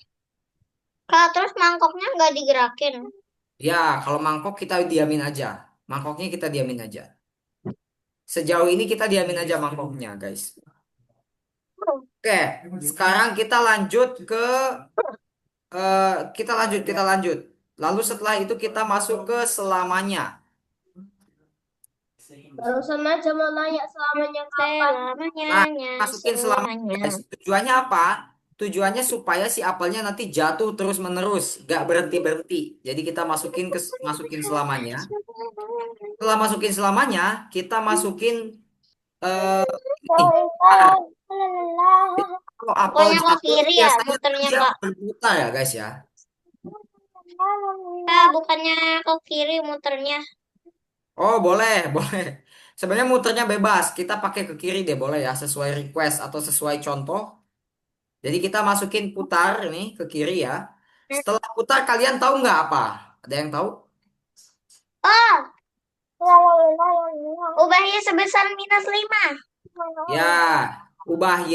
B: Kak, terus mangkoknya nggak digerakin.
A: Ya, kalau mangkok kita diamin aja. Mangkoknya kita diamin aja. Sejauh ini kita diamin aja mangkoknya, guys. Oke, sekarang kita lanjut ke kita lanjut. Lalu setelah itu kita masuk ke selamanya.
C: Barusan aja mau nanya selamanya kapan?
A: Nah,
B: Selamanya,
A: masukin selamanya,
B: selamanya.
A: guys. Tujuannya apa? Tujuannya supaya si apelnya nanti jatuh terus-menerus, gak berhenti-berhenti. Jadi kita masukin selamanya. Setelah masukin selamanya, kita masukin eh ini. Kalau apel
B: Pokoknya ke
A: jatuh
B: kiri ya,
A: biasanya
B: muternya
A: dia
B: Kak.
A: berputar ya guys ya.
B: Kak, bukannya ke kiri muternya.
A: Oh boleh, boleh. Sebenarnya muternya bebas. Kita pakai ke kiri deh boleh ya, sesuai request atau sesuai contoh. Jadi kita masukin putar ini ke kiri ya. Setelah putar kalian tahu nggak apa? Ada yang tahu?
B: Oh, ubahnya sebesar -5.
A: Ya, ubah Y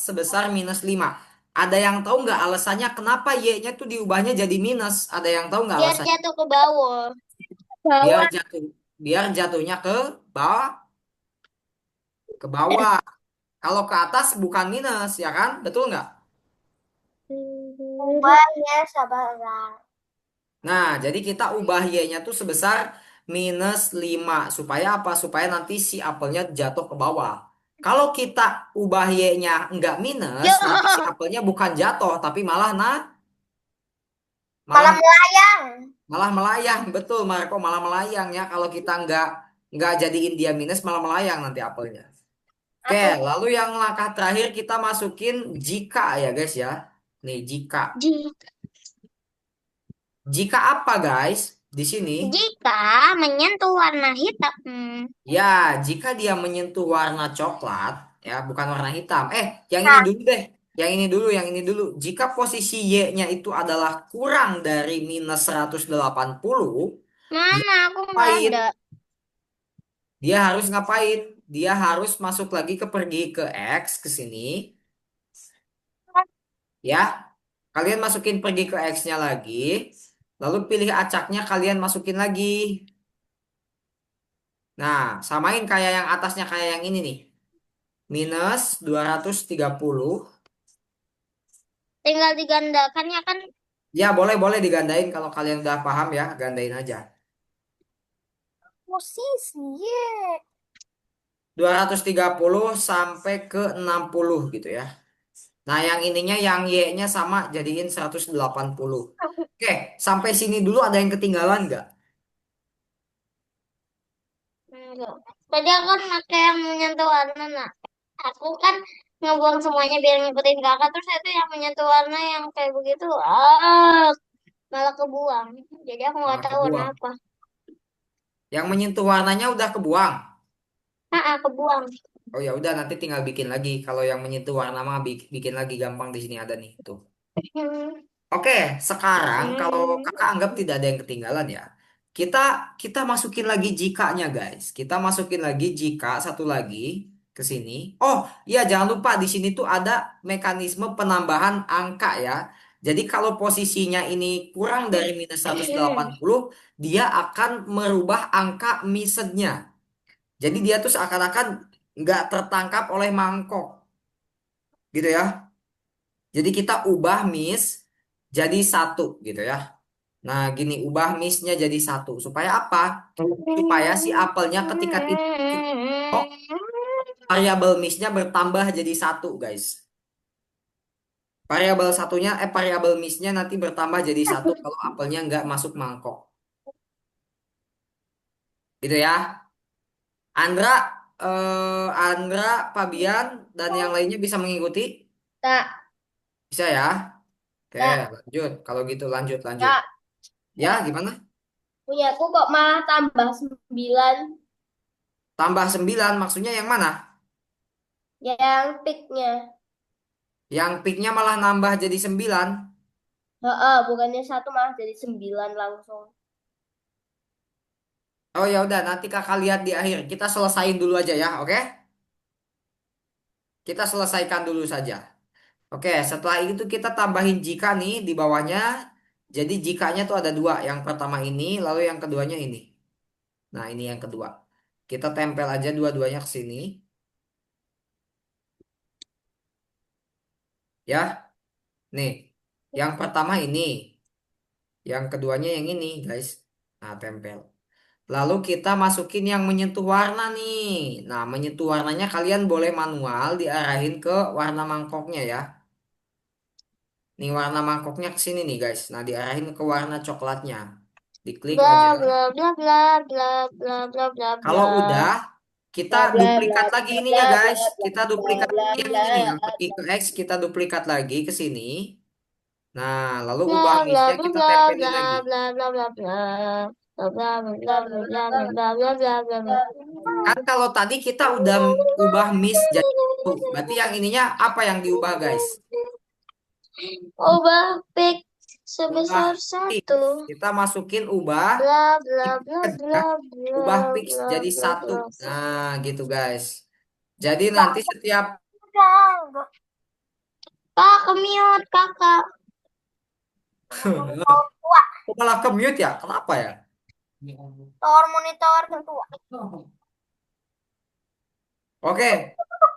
A: sebesar -5. Ada yang tahu nggak alasannya kenapa Y-nya tuh diubahnya jadi minus? Ada yang tahu nggak
B: Biar
A: alasannya?
B: jatuh ke bawah.
A: Biar jatuh, biar jatuhnya bawah, ke bawah. Kalau ke atas bukan minus, ya kan? Betul nggak?
C: Ubahnya sabar.
A: Nah, jadi kita ubah Y-nya tuh sebesar -5. Supaya apa? Supaya nanti si apelnya jatuh ke bawah. Kalau kita ubah Y-nya nggak minus,
B: Yo,
A: nanti si apelnya bukan jatuh, tapi malah
C: Malam
A: malah
C: melayang.
A: malah melayang. Betul, Marco, malah melayang ya. Kalau kita nggak jadiin dia minus, malah melayang nanti apelnya. Oke,
C: Aku
A: lalu yang langkah terakhir kita masukin jika ya guys ya. Nih, jika. Jika apa guys? Di sini.
B: jika menyentuh warna hitam.
A: Ya, jika dia menyentuh warna coklat, ya bukan warna hitam. Yang ini dulu deh. Yang ini dulu, yang ini dulu. Jika posisi Y-nya itu adalah kurang dari -180, dia
B: Mana aku nggak
A: ngapain?
B: ada.
A: Dia harus ngapain? dia harus masuk lagi pergi ke X ke sini. Ya, kalian masukin pergi ke X-nya lagi. Lalu pilih acaknya kalian masukin lagi. Nah, samain kayak yang atasnya kayak yang ini nih. Minus 230.
B: Tinggal digandakan ya kan?
A: Ya, boleh digandain kalau kalian udah paham ya, gandain aja.
C: Posisi, ye.
A: 230 sampai ke 60 gitu ya. Nah, yang ininya yang Y-nya sama jadiin 180. Oke, sampai sini dulu ada yang ketinggalan nggak?
B: Enggak. Tadi aku kan pakai yang menyentuh warna, nah. Aku kan ngebuang semuanya biar ngikutin kakak. Terus itu yang menyentuh warna yang kayak begitu. Malah kebuang. Jadi aku nggak
A: Malah
B: tahu warna
A: kebuang.
B: apa.
A: Yang menyentuh warnanya udah kebuang.
B: Kebuang.
A: Oh ya udah nanti tinggal bikin lagi. Kalau yang menyentuh warna mah bikin lagi gampang di sini ada nih tuh.
B: Hmm.
A: Oke, sekarang kalau
B: Hmm.
A: kakak anggap tidak ada yang ketinggalan ya. Kita kita masukin lagi jikanya guys. Kita masukin lagi jika satu lagi ke sini. Oh iya jangan lupa di sini tuh ada mekanisme penambahan angka ya. Jadi kalau posisinya ini kurang dari minus 180, dia akan merubah angka misednya. Jadi dia tuh seakan-akan nggak tertangkap oleh mangkok, gitu ya. Jadi kita ubah miss jadi satu, gitu ya. Nah, gini ubah miss-nya jadi satu supaya apa? Supaya si apelnya ketika tidak oh, variabel miss-nya bertambah jadi satu, guys. Variabel miss-nya nanti bertambah jadi satu kalau apelnya nggak masuk mangkok, gitu ya. Andra, Andra, Fabian, dan yang lainnya bisa mengikuti?
C: Tak,
A: Bisa ya? Oke,
C: tak,
A: lanjut. Kalau gitu lanjut.
C: tak.
A: Ya, gimana?
C: Punya aku kok malah tambah 9.
A: Tambah 9 maksudnya yang mana?
C: Yang peaknya.
A: Yang peak-nya malah nambah jadi 9.
C: Heeh, bukannya 1 malah jadi 9 langsung.
A: Oh ya udah, nanti kakak lihat di akhir. Kita selesain dulu aja ya, oke? Kita selesaikan dulu saja. Oke, setelah itu kita tambahin jika nih di bawahnya. Jadi jikanya tuh ada dua. Yang pertama ini, lalu yang keduanya ini. Nah, ini yang kedua. Kita tempel aja dua-duanya ke sini. Ya, nih. Yang pertama ini. Yang keduanya yang ini, guys. Nah, tempel. Lalu kita masukin yang menyentuh warna nih. Nah, menyentuh warnanya kalian boleh manual diarahin ke warna mangkoknya ya. Nih warna mangkoknya ke sini nih guys. Nah, diarahin ke warna coklatnya. Diklik aja.
B: Bla bla bla bla bla bla bla bla
A: Kalau
B: bla.
A: udah, kita
C: Bla bla bla
A: duplikat lagi
C: bla
A: ininya
C: bla
A: guys.
C: bla bla
A: Kita
C: bla
A: duplikat
C: bla
A: lagi yang
C: bla
A: ini nih. Yang
C: bla
A: pergi ke
C: bla.
A: X, kita duplikat lagi ke sini. Nah, lalu ubah
B: Bla bla
A: miss-nya
B: bla
A: kita
B: bla
A: tempelin lagi.
B: bla bla bla bla bla. Bla bla bla
C: Bla
B: bla
C: bla
B: bla
C: bla
B: bla
C: bla
B: bla bla bla bla bla.
A: Kan kalau tadi kita udah ubah miss jadi satu. Berarti yang ininya apa yang diubah guys?
B: Ubah pik
A: Ubah
B: sebesar
A: fix.
B: 1.
A: Kita masukin ubah
B: Bla bla
A: fix
B: bla
A: ya.
B: bla bla
A: Ubah fix
B: bla
A: jadi
B: bla
A: satu.
B: bla.
A: Nah, gitu guys. Jadi nanti setiap
B: Kak, kemiut kakak.
A: Kok malah ke mute ya? Kenapa ya?
C: Tower monitor ketua.
A: Oke,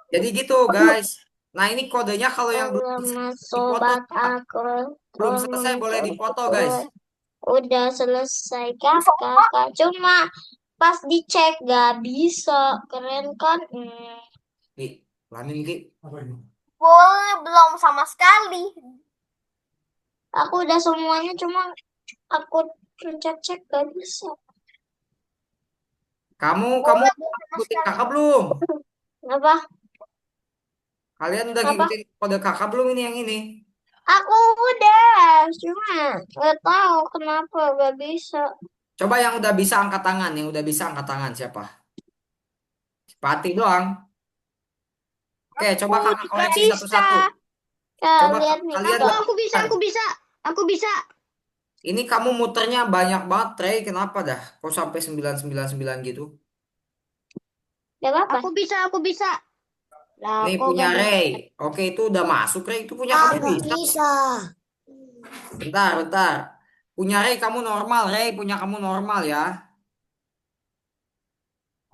A: jadi gitu guys. Nah, ini kodenya kalau yang belum selesai
B: Selamat
A: dipoto.
B: sobat aku.
A: Belum
B: Tower
A: selesai boleh
B: monitor
A: dipoto guys.
B: gue. Udah selesai kakak. Cuma pas dicek gak bisa. Keren kan?
A: Nih, Lamin Ki.
C: Boleh belum sama sekali.
B: Aku udah semuanya cuma aku pencet cek gak bisa.
A: Kamu
C: Boleh belum sama
A: ngikutin
C: sekali.
A: kakak belum?
B: Apa?
A: Kalian udah
B: Apa?
A: ngikutin kode kakak belum ini yang ini?
B: Aku udah. Cuma gak tahu kenapa gak bisa.
A: Coba yang udah bisa angkat tangan, yang udah bisa angkat tangan siapa? Pati doang. Oke, coba kakak
B: Gak
A: koleksi
B: bisa.
A: satu-satu.
B: Kak,
A: Coba
B: lihat nih.
A: kalian
B: Aku bisa,
A: lakukan.
B: aku bisa. Aku bisa.
A: Ini kamu muternya banyak banget, Trey. Kenapa dah? Kok sampai 999 gitu?
B: Gak apa-apa.
E: Aku bisa. Lah,
A: Nih
E: kok
A: punya
E: gak bisa?
A: Ray. Oke, itu udah masuk Ray. Itu punya kamu bisa.
C: Bisa.
A: Bentar, bentar. Punya Ray kamu normal, Ray. Punya kamu normal ya.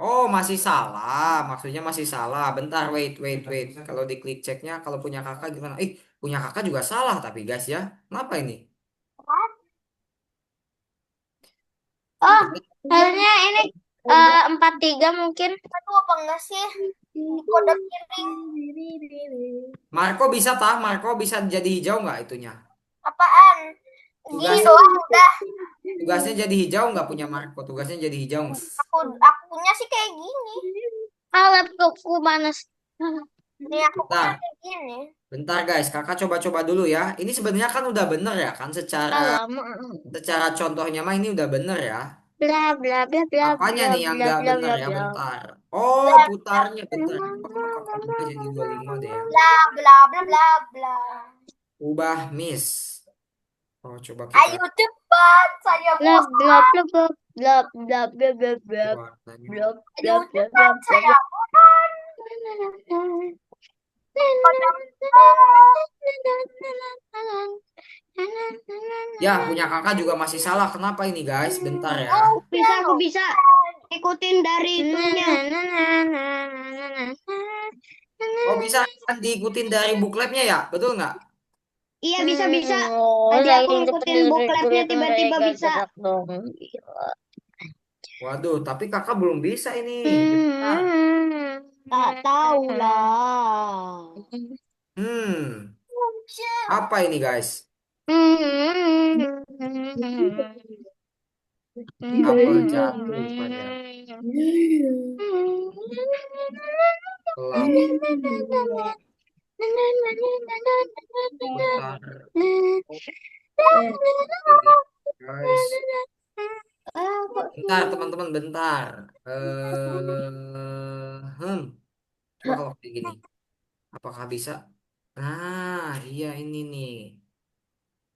A: Oh, masih salah. Maksudnya masih salah. Bentar, wait, wait, wait. Kalau diklik ceknya, kalau punya kakak gimana? Punya kakak juga salah tapi guys ya. Kenapa ini?
B: Oh, kayaknya ini 43 mungkin.
C: Aduh, apa enggak sih? Kode piring.
A: Marco bisa tah? Marco bisa jadi hijau nggak itunya?
C: Apaan? Gini
A: Tugas
C: doang udah.
A: tugasnya jadi hijau nggak punya Marco? Tugasnya jadi hijau nggak?
C: Aku punya sih kayak gini.
B: Ah, laptopku panas.
C: Nih aku punya
A: Bentar,
C: kayak gini.
A: bentar guys. Kakak coba-coba dulu ya. Ini sebenarnya kan udah bener ya kan? Secara
B: Ah, lama.
A: secara contohnya mah ini udah bener ya.
B: Bla bla bla bla
A: Apanya
B: bla
A: nih yang
B: bla
A: nggak
B: bla
A: bener
B: bla
A: ya?
B: bla.
A: Bentar. Oh, putarnya bentar. Apa kakak ubah jadi 25 deh ya?
C: Bla bla bla bla bla.
A: Ubah miss. Oh, coba kita
C: Ayo cepat, saya
B: Bla
C: bosan.
B: bla bla bla bla bla bla bla bla
A: warnanya.
B: bla
C: Ayo
B: bla bla
C: cepat,
B: bla
C: saya
B: bla.
A: Ya, punya kakak juga masih salah. Kenapa ini guys? Bentar ya.
E: Aku bisa. Ikutin dari itunya.
A: Oh, bisa kan diikutin dari bookletnya ya? Betul nggak?
E: Iya, bisa.
B: Oh,
E: Tadi
B: saya
E: aku ngikutin bookletnya tiba-tiba bisa.
B: dong.
A: Waduh, tapi kakak belum bisa ini. Bentar.
E: Tak tahu lah.
A: Hmm, apa ini guys? Apel jatuh pada pelan putar guys. Bentar teman-teman, bentar. Coba kalau kayak gini, apakah bisa? Nah, iya ini nih.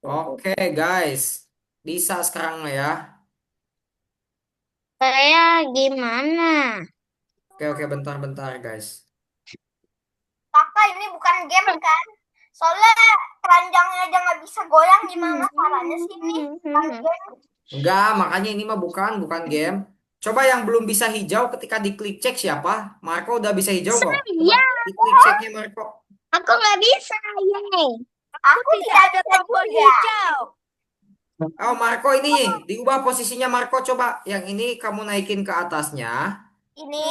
A: Oke guys, bisa sekarang lah ya.
B: Saya gimana?
A: Oke, bentar guys.
C: Kakak ini bukan game kan? Soalnya keranjangnya aja nggak bisa goyang, gimana caranya sih ini? Bukan game.
A: Enggak, makanya ini mah bukan game. Coba yang belum bisa hijau ketika diklik cek siapa? Marco udah bisa hijau kok. Coba
B: Saya,
A: diklik ceknya Marco.
B: aku nggak bisa, yay.
C: Aku tidak ada tombol hijau.
A: Oh, Marco ini diubah posisinya Marco. Coba yang ini kamu naikin ke atasnya.
C: Ini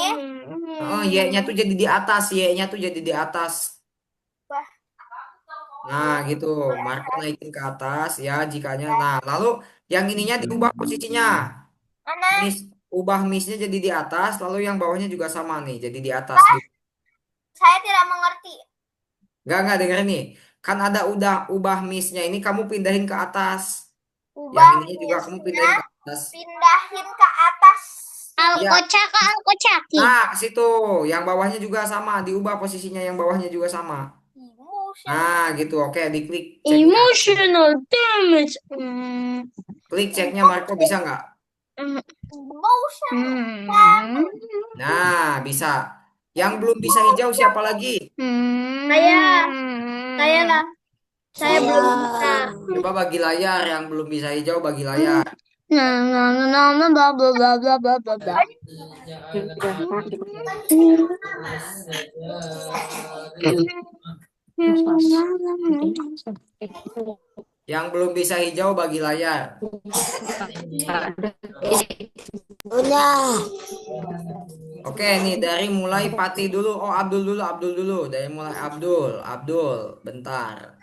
A: Oh, Y-nya tuh jadi di atas, Y-nya tuh jadi di atas.
C: Wah.
A: Nah, gitu. Marco naikin ke atas ya jikanya. Nah, lalu yang ininya diubah posisinya.
C: mana?
A: Ubah misnya jadi di atas, lalu yang bawahnya juga sama nih, jadi di atas.
C: Saya tidak mengerti.
A: Enggak dengerin nih. Kan ada udah ubah misnya ini kamu pindahin ke atas. Yang
C: Ubah
A: ininya juga kamu
C: misnya,
A: pindahin ke atas.
C: pindahin ke atas.
A: Ya.
B: Alkocaki.
A: Nah, ke situ. Yang bawahnya juga sama, diubah posisinya yang bawahnya juga sama.
C: Emotion.
A: Nah, gitu. Oke, diklik ceknya.
B: Emotional damage.
A: Klik ceknya Marco bisa nggak?
C: Emotion.
A: Nah, bisa. Yang belum bisa hijau siapa lagi?
B: Saya lah. Saya belum bisa.
A: Coba bagi layar, yang belum bisa hijau bagi layar.
B: Bla bla bla bla bla bla bla.
A: Yang belum bisa hijau bagi layar.
C: Udah.
A: Oke, nih dari mulai Pati dulu. Oh, Abdul dulu. Dari mulai Abdul, bentar.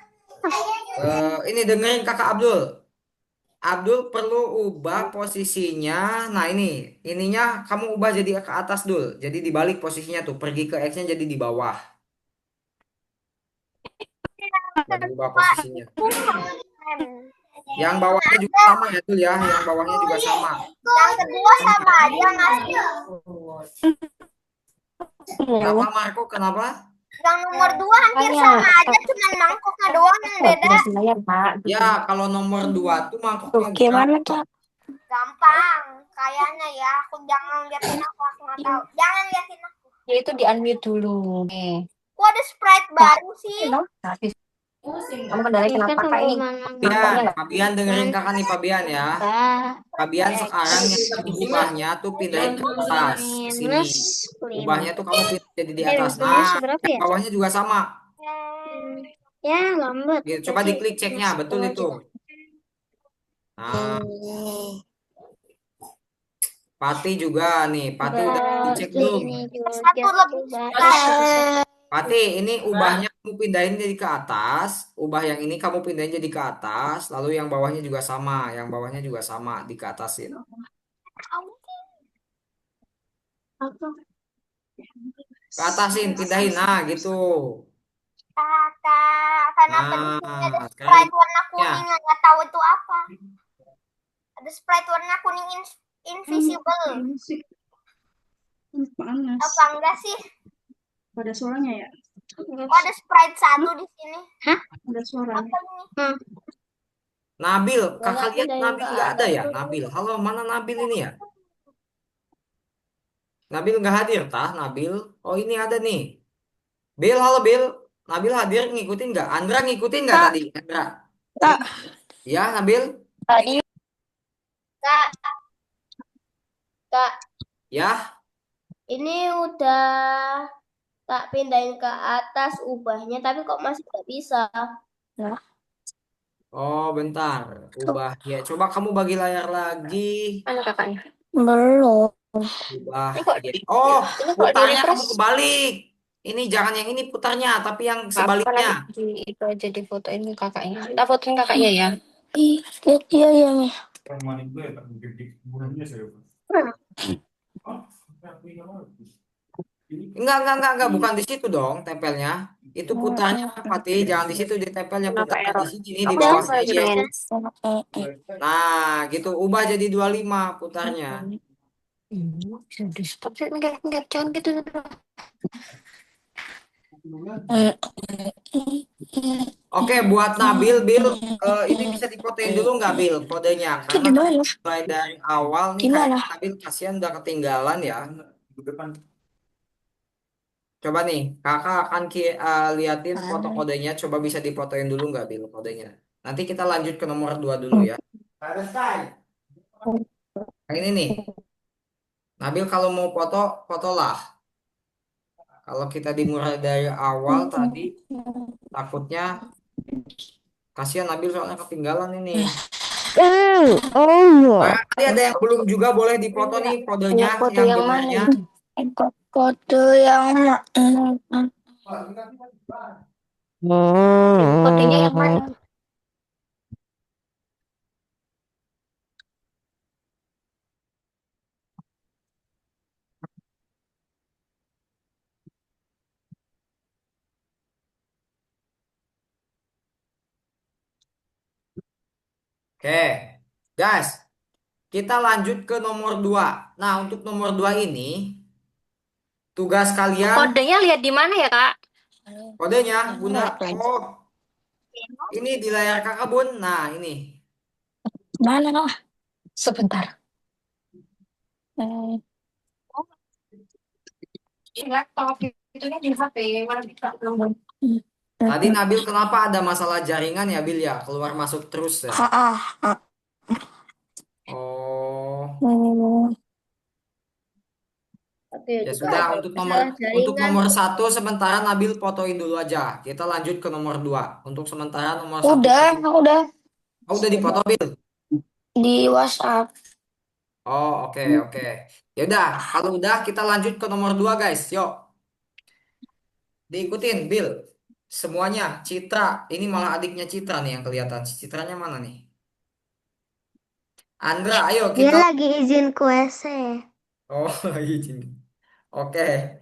A: Ini dengerin kakak Abdul. Abdul perlu ubah posisinya. Nah, ininya kamu ubah jadi ke atas dul. Jadi dibalik posisinya tuh, pergi ke X-nya jadi di bawah. Baru ubah posisinya. Yang bawahnya juga sama ya tuh ya. Yang bawahnya juga sama.
C: Yang kedua sama aja ngasih.
A: Kenapa Marco? Kenapa?
C: Yang nomor 2 hampir sama aja, cuman mangkoknya doang yang beda.
A: Ya, kalau nomor 2 tuh mangkoknya
E: Gimana, Kak?
C: Gampang, kayaknya ya. Aku jangan liatin aku nggak tahu. Jangan liatin aku.
E: Ya itu di unmute dulu.
C: Kok ada Sprite baru sih?
E: Kamu kendalanya
B: Ini kan
E: kenapa kak
B: tombol
E: ini?
B: mana?
A: Fabian, Fabian dengerin kakak nih Fabian ya.
B: Tambah
A: Fabian sekarang yang ubahnya tuh pindahin ke atas ke sini.
B: minus 5.
A: Ubahnya tuh kamu pindah jadi di atas.
B: Minus
A: Nah,
B: berapa
A: yang
B: ya?
A: bawahnya juga sama.
B: Ya, lambat.
A: Ya, coba
B: Jadi
A: diklik ceknya,
B: masuk
A: betul
B: aja
A: itu.
B: dah.
A: Nah, Pati juga nih, Pati udah dicek belum?
B: Ini juga
C: Satu lebih
B: ubah.
A: Pati, ini ubahnya kamu pindahin jadi ke atas, ubah yang ini kamu pindahin jadi ke atas, lalu yang bawahnya juga sama, yang bawahnya juga sama di ke atasin. Ke atasin, pindahin, nah gitu.
C: Kakak, kenapa di sini ada
A: Nah, sekarang
C: Sprite warna
A: ya.
C: kuning? Nggak tahu itu apa. Ada Sprite warna kuning invisible.
D: Panas.
C: Apa enggak sih?
D: Ada suaranya ya?
C: Kok ada Sprite satu di sini?
D: Ada suaranya.
C: Apa ini?
A: Nabil, kakak lihat
B: pindahin
A: Nabil
B: ke
A: nggak ada
B: atas
A: ya?
B: dulu.
A: Nabil, halo, mana Nabil ini ya? Nabil nggak hadir, tah? Nabil, oh ini ada nih. Bill, halo Bill. Nabil hadir ngikutin nggak? Andra ngikutin nggak tadi? Andra?
E: Kak.
A: Ya, Nabil?
E: Tadi
C: Kak, Kak,
A: Ya,
C: ini udah tak pindahin ke atas ubahnya, tapi kok masih nggak bisa.
A: oh bentar. Ubah. Ya, coba kamu bagi layar lagi.
E: mana kakaknya? Belum.
A: Ubah.
E: Ini kok
A: Ya. Oh,
E: ini kok di
A: putarnya kamu
E: refresh?
A: kebalik. Ini jangan yang ini putarnya, tapi yang
E: Apa
A: sebaliknya.
E: nanti itu aja difotoin kakaknya. Kita fotoin kakaknya ya. Iya iya Mi.
A: Enggak, bukan di situ dong tempelnya. Itu putarnya Fatih, jangan di situ ditempelnya,
E: Kenapa
A: putarnya di
E: error?
A: sini nih, di
E: Kamu
A: bawahnya
E: coba
A: aja.
E: join.
A: Nah, gitu ubah jadi 25 putarnya.
E: Bisa di stop sih, enggak, jangan gitu.
A: Oke, buat Nabil, Bil, ini bisa dipotein dulu nggak, Bil, kodenya?
E: Itu
A: Karena
E: di
A: kan
E: mana?
A: mulai dari awal nih
E: Di
A: kayaknya
E: mana?
A: Nabil kasihan udah ketinggalan ya. Coba nih, kakak akan liatin foto kodenya. Coba bisa dipotoin dulu nggak, Bil, kodenya? Nanti kita lanjut ke nomor 2 dulu ya. Yang ini nih, Nabil kalau mau foto, fotolah. Kalau kita dimulai dari awal tadi, takutnya kasihan Nabil soalnya ketinggalan ini. Tadi ada yang belum juga boleh dipoto nih kodenya,
E: Foto
A: yang
E: yang mana
A: benernya.
E: itu? Foto yang mana? Fotonya yang mana?
A: Oke, guys, kita lanjut ke nomor 2. Nah, untuk nomor 2 ini, tugas kalian,
E: Kodenya lihat di mana ya, Kak?
A: kodenya, Bunda. Oh, ini di layar kakak, Bun. Nah, ini.
E: Mana lah? Sebentar. Di laptop itu di HP, mana bisa nonton.
A: Tadi Nabil kenapa ada masalah jaringan ya, Bil ya? Keluar masuk terus ya. Oh, ya sudah. Untuk nomor 1 sementara Nabil fotoin dulu aja. Kita lanjut ke nomor 2. Untuk sementara nomor 1.
E: Udah
A: Oh, udah dipoto, Bil?
E: di WhatsApp.
A: Oh, oke. Ya udah, kalau udah kita lanjut ke nomor 2, guys. Yuk. Diikutin, Bill. Semuanya, Citra. Ini malah adiknya Citra nih yang kelihatan. Citranya mana nih? Andra, ayo
B: Dia
A: kita.
B: lagi izin ke WC.
A: Oh, izin. Oke.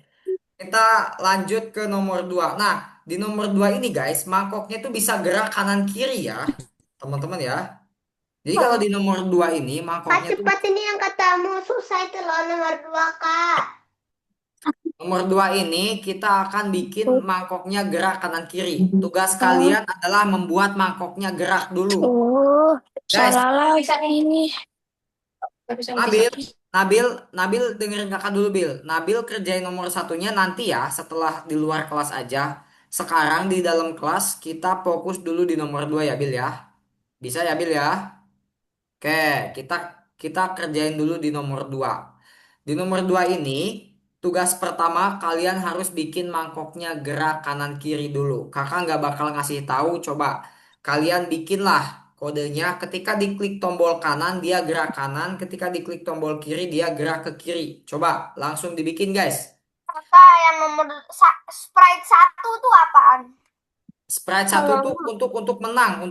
A: Kita lanjut ke nomor 2. Nah, di nomor 2 ini, guys, mangkoknya itu bisa gerak kanan kiri ya, teman-teman ya. Jadi kalau di nomor 2 ini,
B: Kak,
A: mangkoknya tuh
B: cepat ini yang katamu susah itu loh nomor 2, Kak.
A: nomor 2 ini kita akan bikin mangkoknya gerak kanan kiri. Tugas kalian adalah membuat mangkoknya gerak dulu.
E: Oh,
A: Guys,
E: salah lagi ini.
A: Nabil, Nabil, Nabil dengerin kakak dulu, Bil. Nabil kerjain nomor satunya nanti ya, setelah di luar kelas aja. Sekarang di dalam kelas kita fokus dulu di nomor 2 ya, Bil ya. Bisa ya, Bil ya? Oke, kita kita kerjain dulu di nomor 2. Di nomor 2 ini, tugas pertama kalian harus bikin mangkoknya gerak kanan kiri dulu. Kakak nggak bakal ngasih tahu, coba kalian bikinlah kodenya. Ketika diklik tombol kanan, dia gerak kanan. Ketika diklik tombol kiri, dia gerak ke kiri. Coba langsung dibikin, guys.
C: Kakak yang nomor sprite 1 tuh apaan?
A: Sprite satu itu untuk menang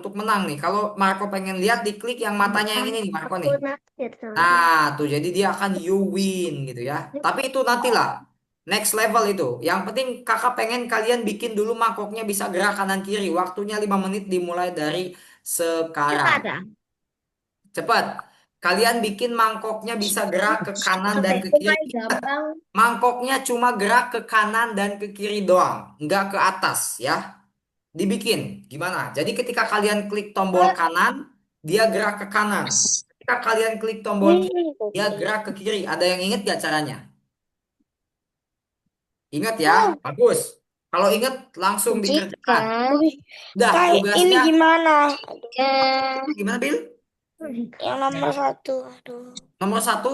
A: nih. Kalau Marco pengen lihat, diklik yang matanya yang ini nih, Marco nih.
E: Aku naksir sama dia.
A: Nah, tuh jadi dia akan you win gitu ya. Tapi itu nantilah next level itu. Yang penting kakak pengen kalian bikin dulu mangkoknya bisa gerak kanan kiri. Waktunya 5 menit dimulai dari sekarang.
E: Sekarang.
A: Cepat. Kalian bikin mangkoknya bisa gerak ke kanan dan ke kiri.
E: Gampang.
A: Mangkoknya cuma gerak ke kanan dan ke kiri doang, nggak ke atas ya. Dibikin gimana? Jadi ketika kalian klik tombol kanan, dia gerak ke kanan. Ketika kalian klik tombol kiri, dia gerak ke kiri. Ada yang inget gak caranya? Ingat ya, bagus. Kalau inget langsung dikerjakan. Udah, tugasnya
B: gimana?
A: gimana, Bil?
B: Yang nomor 1. Aduh.
A: Nomor 1,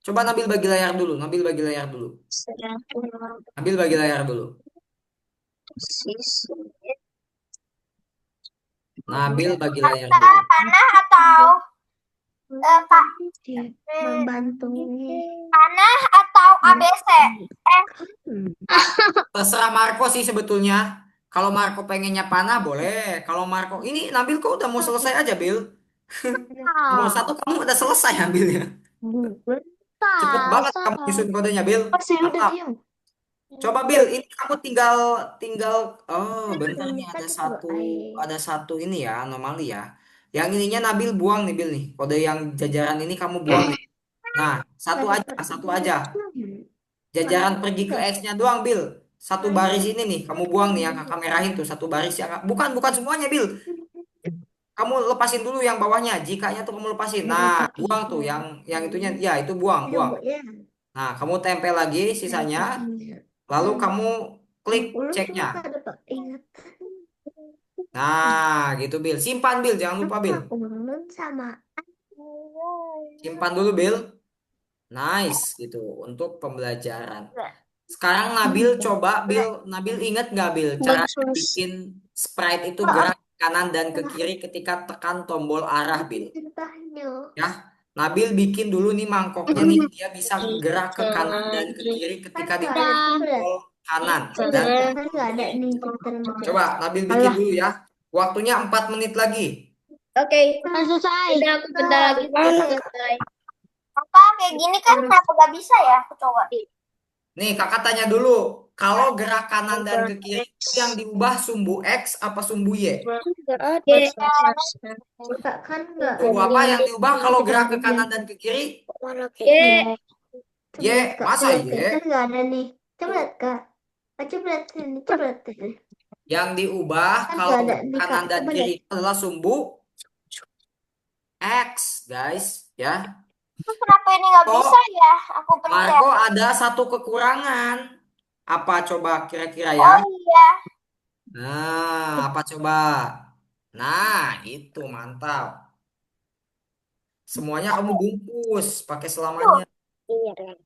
A: coba Nabil bagi layar dulu. Nabil bagi layar dulu. Nabil bagi layar dulu. Nabil bagi layar dulu.
C: Panah atau Pak,
E: Membantu.
C: panah atau ABC?
A: Terserah Marco sih sebetulnya. Kalau Marco pengennya panah boleh. Kalau Marco ini Nabil kok udah mau selesai aja, Bil. Nomor 1 kamu udah selesai ambilnya. Cepet banget kamu nyusun kodenya, Bil.
E: Pasti udah
A: Mantap.
E: diam.
A: Coba Bil, ini kamu tinggal tinggal oh bentar nih ada satu ini ya anomali ya. Yang ininya Nabil buang nih, Bil nih. Kode yang jajaran ini kamu buang nih. Nah, satu aja. Jajaran pergi ke X-nya doang, Bil. Satu baris ini nih, kamu buang nih yang kakak merahin tuh, satu baris yang bukan semuanya, Bil. Kamu lepasin dulu yang bawahnya. Jikanya tuh kamu lepasin. Nah, buang tuh yang itunya, ya itu buang. Nah, kamu tempel lagi sisanya, lalu kamu klik ceknya. Nah, gitu, Bil. Simpan, Bil. Jangan lupa, Bil.
E: Ulun sama
A: Simpan dulu, Bil. Nice, gitu. Untuk pembelajaran. Sekarang Nabil coba, Nabil ingat nggak, Bil? Cara bikin sprite itu gerak ke kanan dan ke kiri ketika tekan tombol arah, Bil. Ya, Nabil bikin dulu nih mangkoknya nih. Dia bisa gerak ke kanan dan ke kiri ketika ditekan tombol kanan dan
E: nggak ada nih.
A: coba Nabil bikin dulu ya. Waktunya 4 menit lagi.
B: Oke, selesai. Udah aku bentar lagi selesai.
C: Kakak kayak gini kan kenapa gak bisa ya? Aku coba.
A: Nih, kakak tanya dulu. Kalau gerak kanan dan ke kiri itu yang diubah sumbu X apa sumbu Y?
E: Kan nggak
A: Sumbu apa yang diubah kalau gerak ke kanan dan ke kiri? Y, masa Y?
E: Kan nggak ada nih. Coba lihat Kak. Coba lihat sini. Coba lihat sini.
A: Yang diubah
E: Kan
A: kalau
E: nggak ada
A: gerak
E: nih Kak.
A: kanan dan
E: Coba
A: kiri
E: lihat.
A: itu adalah sumbu X, guys. Ya.
C: Kenapa ini gak bisa ya? Aku pencet.
A: Marco ada satu kekurangan. Apa coba kira-kira ya?
C: Oh iya.
A: Nah, apa coba? Nah, itu mantap. Semuanya kamu bungkus pakai selamanya. Bukan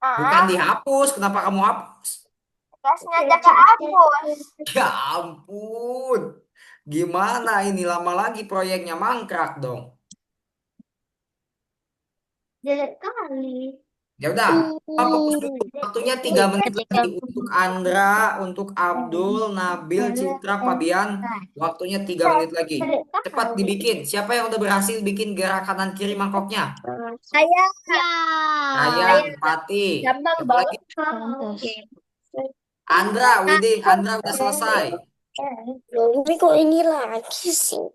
C: Ah,
A: dihapus. Kenapa kamu hapus?
C: gak sengaja kehapus.
A: Ya ampun. Gimana ini lama lagi proyeknya mangkrak dong.
E: Jelek kali.
A: Ya udah, kita fokus dulu. Waktunya 3 menit lagi untuk Andra, untuk Abdul, Nabil, Citra, Fabian. Waktunya 3 menit lagi. Cepat dibikin. Siapa yang udah berhasil bikin gerak kanan kiri mangkoknya?
B: Saya.
A: Ryan, Pati.
B: Gampang
A: Siapa lagi? Andra, Widin, Andra udah selesai.
B: Ini kok ini lagi sih?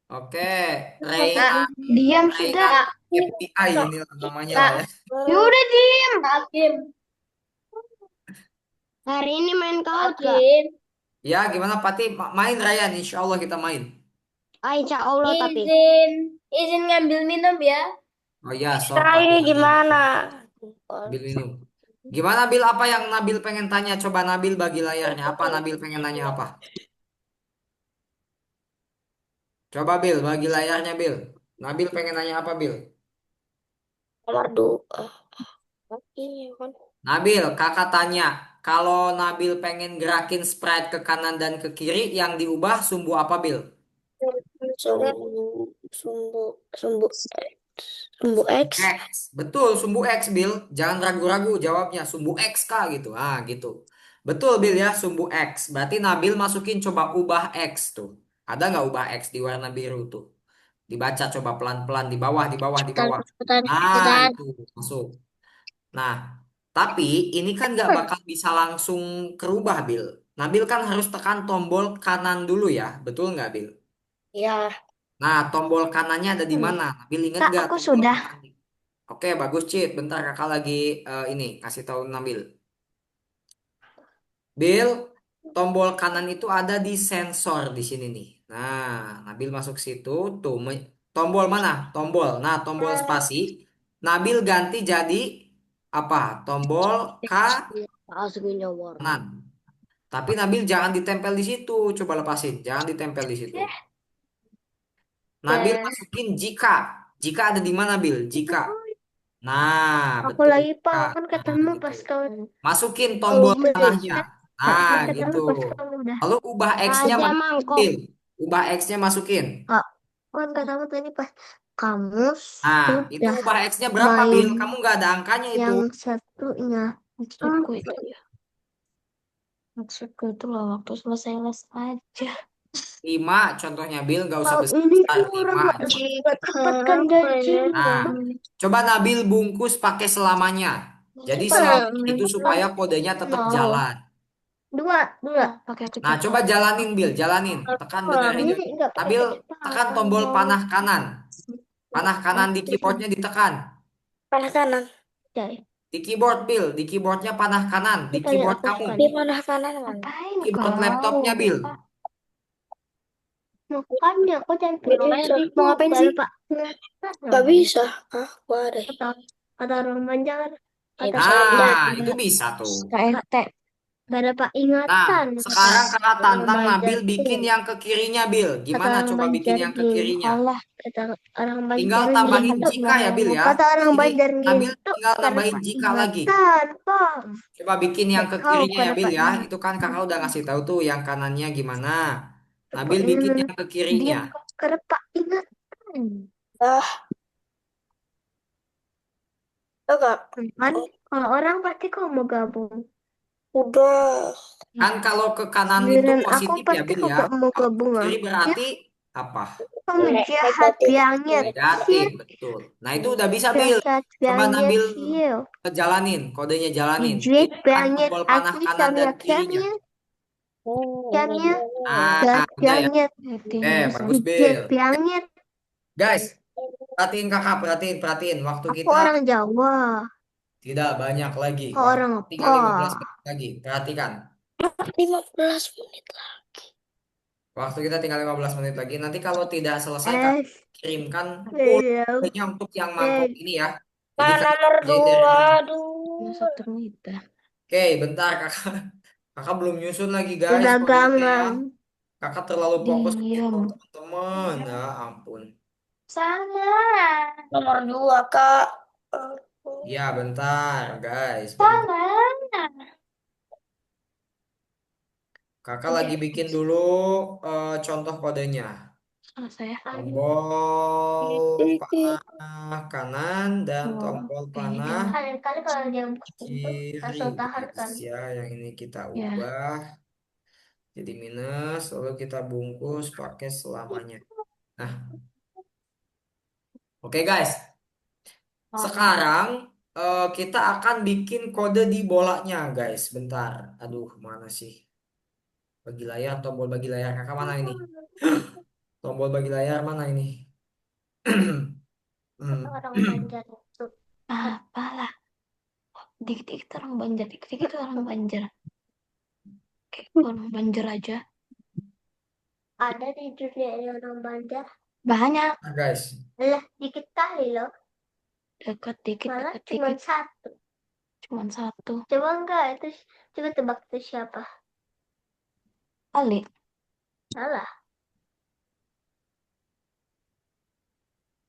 A: Oke, Reina,
E: Diam
A: Reina
E: sudah.
A: FBI ini namanya lah ya.
B: Yaudah diem. Hakim. Hari ini main kau Hakim.
A: Ya, gimana Pati? Main Ryan, insya Allah kita main.
E: Insya Allah tapi.
B: Izin ngambil minum ya.
A: Oh iya, sok
E: Sekarang ini
A: ambil aja.
E: gimana?
A: Ambil minum. Gimana Bil? Apa yang Nabil pengen tanya? Coba Nabil bagi layarnya. Apa Nabil pengen nanya apa? Coba Bil, bagi layarnya Bil. Nabil pengen nanya apa Bil?
E: Nomor dua. Iya kan.
A: Nabil, kakak tanya. Kalau Nabil pengen gerakin sprite ke kanan dan ke kiri, yang diubah sumbu apa Bil?
E: Sumbu, sumbu, sumbu, sumbu X.
A: X. Betul, sumbu X Bil. Jangan ragu-ragu jawabnya. Sumbu X kah gitu. Ah gitu. Betul Bil ya, sumbu X. Berarti Nabil masukin coba ubah X tuh. Ada nggak ubah X di warna biru tuh? Dibaca coba pelan-pelan di bawah, di bawah, di
B: Cepetan,
A: bawah.
B: cepetan,
A: Nah,
B: cepetan.
A: itu masuk. Nah, tapi ini kan nggak bakal bisa langsung kerubah, Bil. Nabil kan harus tekan tombol kanan dulu ya, betul nggak, Bil?
E: Ya.
A: Nah, tombol kanannya ada di mana? Nabil inget
E: Kak,
A: nggak
E: aku
A: tombol
E: sudah.
A: kanan? Oke, bagus, Cit. Bentar, kakak lagi ini kasih tahu Nabil. Bil, tombol kanan itu ada di sensor di sini nih. Nah, Nabil masuk situ, tuh tombol mana? Tombol. Nah, tombol spasi. Nabil ganti jadi apa? Tombol
E: Aslinya warna.
A: kanan. Tapi Nabil jangan ditempel di situ. Coba lepasin. Jangan ditempel di situ. Nabil masukin jika. Jika ada di mana, Bil? Jika. Nah,
E: Aku
A: betul.
E: lagi
A: Jika.
E: kan
A: Nah,
E: ketemu
A: gitu.
E: pas kamu
A: Masukin tombol tengahnya. Nah,
E: kan
A: gitu.
E: ketemu pas kamu udah
A: Lalu ubah X-nya
E: aja mangkok.
A: masukin. Ubah X-nya masukin.
E: Kak, kan ketemu tadi pas kamu
A: Nah, itu
E: sudah
A: ubah X-nya berapa,
E: main
A: Bil? Kamu nggak ada angkanya itu.
E: yang satunya. Maksudku itu ya. Maksudku itu loh waktu selesai les aja.
A: 5 contohnya, Bil. Nggak usah
E: Kalau ini
A: besar-besar.
E: kurang
A: 5
E: nggak
A: aja.
E: cepet kan gajinya.
A: Nah, coba Nabil bungkus pakai selamanya. Jadi selamanya itu supaya kodenya tetap
E: No.
A: jalan.
E: Dua, dua. Pakai
A: Nah, coba
E: kecepatan.
A: jalanin, Bil. Jalanin. Tekan bener
E: Ini
A: aja.
E: nggak pakai
A: Nabil, tekan
E: kecepatan.
A: tombol
E: Mau
A: panah kanan. Panah kanan di keyboardnya ditekan.
E: panah kanan. Ya,
A: Di keyboard, Bil. Di keyboardnya panah kanan. Di
E: tadi
A: keyboard
E: aku
A: kamu.
E: di panah kanan mana? Ngapain
A: Keyboard
E: kau?
A: laptopnya, Bil.
E: Makanya aku jangan mau ngapain sih? Pak? Gak bisa. Ah, gua ada. Kata orang Banjar. Kata
A: Nah, itu bisa tuh.
E: KRT. Gak ada Pak
A: Nah,
E: ingatan.
A: sekarang kakak
E: Orang
A: tantang
E: Banjar
A: Nabil bikin
E: gini.
A: yang ke kirinya, Bil.
E: Kata
A: Gimana
E: orang
A: coba bikin
E: Banjar
A: yang ke
E: gini.
A: kirinya?
E: Allah. Kata orang
A: Tinggal
E: Banjar
A: tambahin
E: gitu.
A: jika ya, Bil ya.
E: Kata orang
A: Ini
E: Banjar
A: Nabil
E: gitu.
A: tinggal
E: Gak ada
A: nambahin
E: Pak
A: jika lagi.
E: ingatan. Pak.
A: Coba bikin yang ke
E: Tahu
A: kirinya
E: gak
A: ya,
E: ada
A: Bil
E: Pak
A: ya.
E: ingatan.
A: Itu kan kakak udah ngasih tahu tuh yang kanannya gimana.
E: Pak
A: Nabil bikin
E: ingatan.
A: yang ke kirinya.
E: Dia gak ada Pak ingatan. Ah, enggak. Kan kalau orang pasti kau mau gabung. Udah.
A: Kan kalau ke kanan itu
E: Giliran aku
A: positif ya,
E: pasti
A: Bil
E: kau
A: ya.
E: gak mau
A: Kalau ke
E: gabung ah.
A: kiri
E: Ya,
A: berarti apa?
E: kamu jahat banget.
A: Negatif, betul. Nah, itu udah bisa, Bil.
E: Jahat
A: Coba
E: banget
A: Nabil
E: sih.
A: jalanin, kodenya jalanin.
E: Jahat
A: Tekan
E: banget.
A: tombol panah
E: Aku
A: kanan dan
E: sama
A: kirinya.
E: Camnya. Camnya.
A: Ah,
E: Jahat
A: udah ya.
E: banget.
A: Bagus,
E: Jahat
A: Bil.
E: banget.
A: Guys, perhatiin kakak, perhatiin, perhatiin. Waktu
E: Aku
A: kita
E: orang Jawa.
A: tidak banyak lagi.
E: Kau
A: Waktu
E: orang
A: tinggal
E: apa?
A: 15 menit lagi. Perhatikan.
E: 15 menit lagi.
A: Waktu kita tinggal 15 menit lagi. Nanti kalau tidak selesai, kak
E: Eh,
A: kirimkan
E: belum.
A: kodenya untuk yang mangkok ini ya. Jadi
E: Nah,
A: kan
E: nomor
A: dari
E: dua,
A: mana?
E: aduh. Satu menit dah.
A: Oke, bentar kakak. Kakak belum nyusun lagi guys kodenya ya.
E: Dagangan.
A: Kakak terlalu fokus ke
E: Diam.
A: teman-teman. Ya ampun.
E: Sana. Nomor dua, Kak.
A: Ya bentar guys. Bentar.
E: Sana.
A: Kakak lagi bikin dulu contoh kodenya.
E: Selesai ya.
A: Tombol panah kanan dan tombol panah
E: Kali-kali kalau dia
A: kiri
E: langsung tahan
A: guys
E: kan.
A: ya. Yang ini kita
E: Ya.
A: ubah jadi minus, lalu kita bungkus pakai selamanya. Nah, oke guys. Sekarang kita akan bikin kode di bolanya guys. Bentar. Aduh, mana sih? Bagi layar, tombol bagi layar kakak mana ini? Tombol bagi layar mana ini? Hmm.
E: Orang Banjar itu. Apalah. Dikit-dikit orang Banjar. Dikit-dikit orang Banjar. Kayak orang Banjar aja. ada di dunia ini orang manja? Banyak.
A: Nah, guys.
E: Lah, dikit kali loh.
F: Deket dikit,
E: Malah
F: deket
E: cuma
F: dikit.
E: satu.
F: Cuman satu.
E: Coba enggak itu, coba tebak itu siapa?
F: Ali.
E: Salah.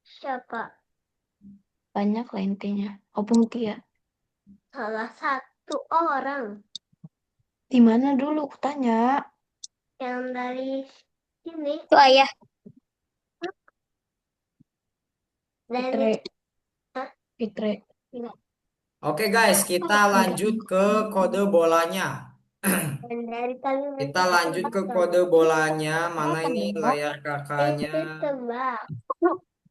E: Siapa?
F: Banyak lah intinya. Opung Tia.
E: Salah satu orang
F: Di mana dulu kutanya?
E: yang dari sini.
B: Itu ayah.
F: Fitre.
E: Dari Hah?
F: Fitre.
A: Oke guys, kita lanjut ke kode bolanya.
E: yang dari Kalimantan.
A: Kita lanjut ke kode bolanya. Mana ini layar kakaknya?
E: Itu tebak.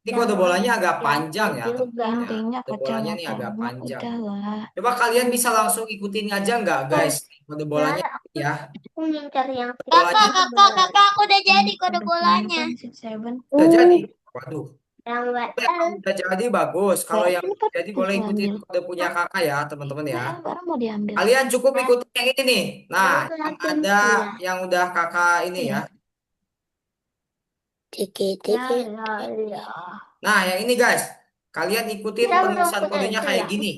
A: Ini kode bolanya agak panjang ya,
E: juga.
A: teman-teman ya.
F: Intinya
A: Kode bolanya ini agak
F: kacamata
A: panjang.
F: udah lah.
A: Coba kalian bisa langsung ikutin aja nggak guys? Kode bolanya ya.
E: Aku ngincar yang
A: Bolanya
B: Kakak, aku udah jadi kode bolanya.
A: udah jadi. Waduh.
E: yang
A: Kalau yang udah jadi bagus. Kalau yang
F: Berarti kan
A: jadi
F: harus
A: boleh ikutin
F: diambil.
A: kode punya kakak ya, teman-teman ya.
F: Barang mau diambil.
A: Kalian cukup ikutin yang ini nih. Nah,
E: Yang
A: yang
E: latihan
A: ada
E: ya.
A: yang udah kakak ini ya.
E: Dikit.
A: Nah, yang ini guys. Kalian ikutin
E: Kita belum
A: penulisan
E: punya
A: kodenya
E: itu
A: kayak
E: ya.
A: gini.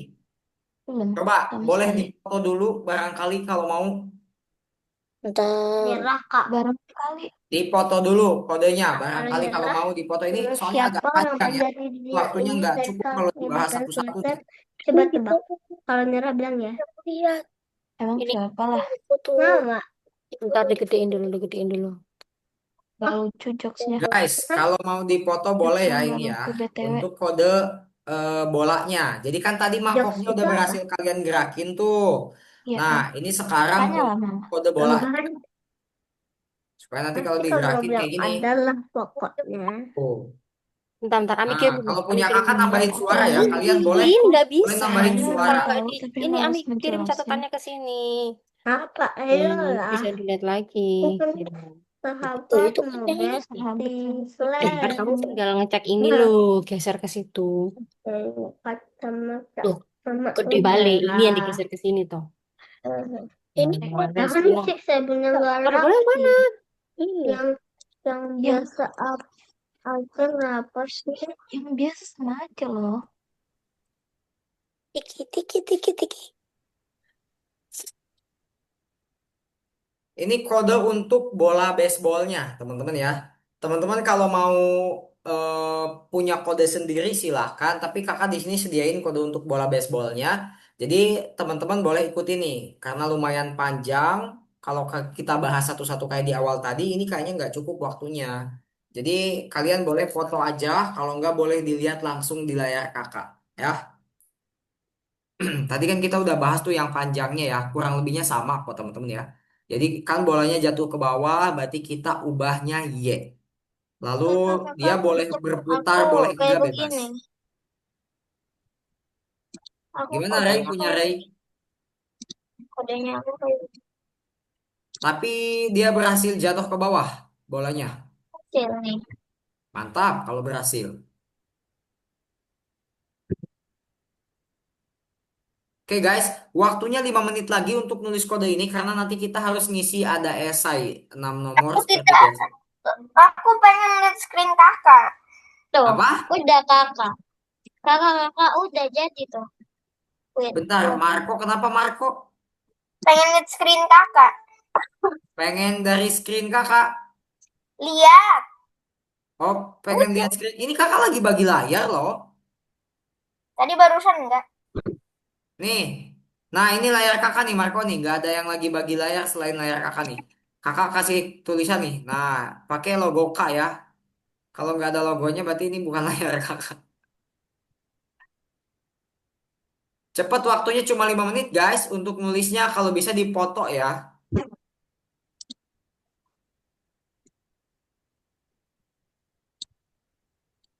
F: Belum.
A: Coba
F: Sama
A: boleh
F: sekali.
A: dipoto dulu barangkali kalau mau
E: Merah kak.
F: Barangkali.
A: dipoto dulu kodenya barangkali kalau
E: merah,
A: mau dipoto ini
E: Terus
A: soalnya agak
E: siapa orang
A: panjang ya.
E: dari dia
A: Waktunya
E: ini
A: nggak
E: dari
A: cukup kalau dibahas
E: Kalimantan
A: satu-satu
E: Selatan?
A: nih.
E: Coba tebak. Kalau nyerah bilang ya.
C: Lihat.
F: Emang
C: Ini.
F: siapa lah?
C: Foto.
E: Mama.
C: Ntar digedein dulu.
F: Gak lucu jokesnya.
A: Guys, kalau mau dipoto boleh ya
F: Nggak
A: ini ya
F: lucu BTW.
A: untuk kode bolanya. Jadi kan tadi mangkoknya
E: Jokes
A: udah
E: itu
A: berhasil kalian gerakin tuh.
F: Iya
A: Nah,
F: kan?
A: ini sekarang
F: Tanya lah mama.
A: kode bola
E: apa?
A: supaya nanti kalau
E: Nanti kalau
A: digerakin
E: bilang
A: kayak gini.
E: adalah pokoknya.
A: Oh.
C: Bentar,
A: Nah,
C: mikir dulu.
A: kalau punya
C: Mikirin
A: kakak
C: dulu.
A: nambahin suara ya. Kalian boleh
C: Nggak
A: boleh
C: bisa.
A: nambahin suara.
C: Kalau
F: Tahu, tapi
C: ini
F: harus
C: Ami kirim
F: menjelasin.
C: catatannya ke sini.
E: Apa? Ayo lah.
C: Bisa dilihat lagi.
E: Sahabat
C: Itu kan yang ini.
E: Mobesti
C: Ntar kamu
E: Slam.
C: tinggal ngecek ini
E: Nah.
C: lo, geser ke situ.
E: Kacamata
C: Tuh,
E: sama
C: Kode balik. Ini yang
E: udara.
C: digeser ke sini toh.
E: Ini
C: Warna
E: jangan
C: sebelah.
E: sih saya punya
C: Kode
E: galak
C: bola mana? Ini.
E: yang biasa aja kenapa sih?
F: Yang biasa sama aja loh.
C: Tiki.
A: Ini kode untuk bola baseballnya, teman-teman ya. Teman-teman kalau mau eh, punya kode sendiri silahkan, tapi kakak di sini sediain kode untuk bola baseballnya. Jadi teman-teman boleh ikuti nih, karena lumayan panjang. Kalau kita bahas satu-satu kayak di awal tadi, ini kayaknya nggak cukup waktunya. Jadi kalian boleh foto aja, kalau nggak boleh dilihat langsung di layar kakak, ya. Tadi kan kita udah bahas tuh yang panjangnya ya, kurang lebihnya sama kok teman-teman ya. Jadi kan bolanya jatuh ke bawah, berarti kita ubahnya Y. Lalu dia boleh berputar,
B: Aku
A: boleh
B: kayak
A: enggak bebas.
B: begini. Aku
A: Gimana Ray? Punya Ray?
B: kodenya aku kayak
A: Tapi dia berhasil jatuh ke bawah bolanya.
B: kecil nih.
A: Mantap kalau berhasil. Oke guys, waktunya 5 menit lagi untuk nulis kode ini karena nanti kita harus ngisi ada esai 6 nomor
C: Aku
A: seperti
C: tidak.
A: biasa.
C: Aku pengen lihat screen kakak.
B: Tuh,
A: Apa?
B: udah kakak. Kakak udah jadi tuh. Wait,
A: Bentar, Marco, kenapa Marco?
C: Pengen lihat screen kakak.
A: Pengen dari screen kakak?
C: Lihat.
A: Oh, pengen lihat screen. Ini kakak lagi bagi layar loh.
C: Tadi barusan enggak?
A: Nih. Nah, ini layar kakak nih, Marco nih. Nggak ada yang lagi bagi layar selain layar kakak nih. Kakak kasih tulisan nih. Nah, pakai logo K ya. Kalau nggak ada logonya berarti ini bukan layar kakak. Cepat waktunya cuma 5 menit, guys. Untuk nulisnya kalau bisa dipoto ya.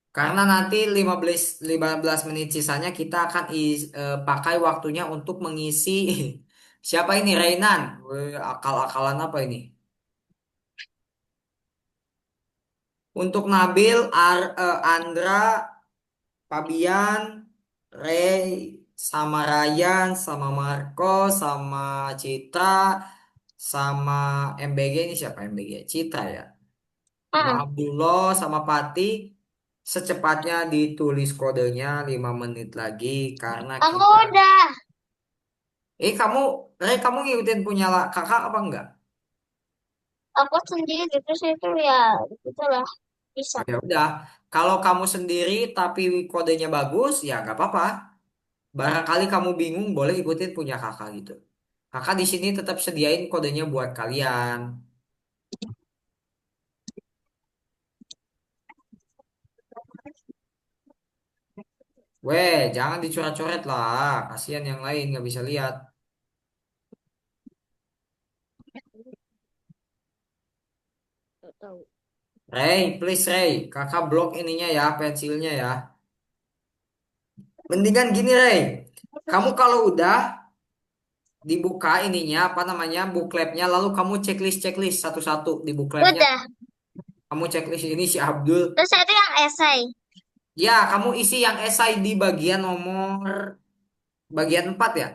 A: Karena nanti 15 menit sisanya kita akan pakai waktunya untuk mengisi siapa ini Rainan. Weh, akal-akalan apa ini? Untuk Nabil, Andra, Fabian, Ray, sama Ryan, sama Marco, sama Citra, sama MBG ini siapa MBG? Citra ya. sama
B: Ah,
A: Abdullah sama Pati secepatnya ditulis kodenya 5 menit lagi karena
B: aku
A: kita
B: udah.
A: kamu kamu ngikutin punya kakak apa enggak?
B: Aku sendiri terus itu ya itulah bisa.
A: Oh, ya udah, kalau kamu sendiri tapi kodenya bagus ya nggak apa-apa. Barangkali kamu bingung boleh ikutin punya kakak gitu. Kakak di sini tetap sediain kodenya buat kalian. Weh, jangan dicoret-coret lah. Kasihan yang lain nggak bisa lihat.
E: Nggak tahu.
A: Ray, please Ray, kakak blok ininya ya, pensilnya ya. Mendingan gini Ray, kamu kalau udah dibuka ininya apa namanya bookletnya, lalu kamu checklist satu-satu di bookletnya.
B: Udah.
A: Kamu checklist ini si Abdul.
B: Terus itu yang esai.
A: Ya, kamu isi yang esai di bagian bagian 4 ya.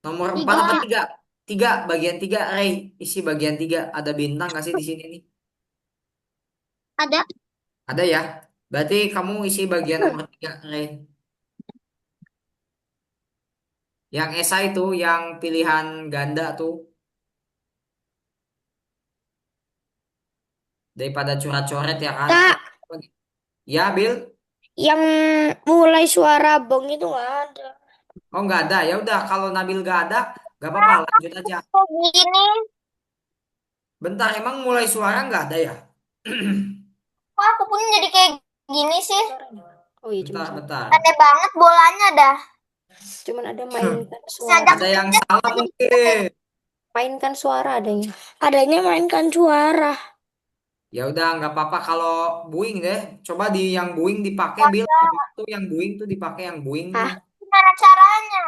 A: Nomor 4 apa
B: Tiga.
A: 3? 3, bagian 3 Ray, isi bagian 3. Ada bintang nggak sih di sini nih?
B: Ada.
A: Ada ya. Berarti kamu isi bagian nomor 3 Ray. Yang esai itu, yang pilihan ganda tuh. Daripada coret-coret ya kan.
E: Kak,
A: Ya, Bill.
E: yang mulai suara bong itu nggak ada.
A: Oh, nggak ada. Ya udah, kalau Nabil nggak ada, nggak apa-apa. Lanjut aja.
C: Kayak gini.
A: Bentar, emang mulai suara nggak ada ya?
C: Kok aku pun jadi kayak gini sih?
E: Oh iya,
A: Bentar, bentar.
C: Aneh banget bolanya dah.
E: cuman ada mainkan suara.
C: Sejak
A: Ada yang
C: kecil
A: salah
C: jadi
A: mungkin.
E: Mainkan suara adanya. Adanya mainkan suara.
A: Ya udah, nggak apa-apa kalau buing deh. Coba di yang buing dipakai, Bill. Itu yang buing tuh dipakai yang buing tuh.
E: Hah?
C: gimana caranya?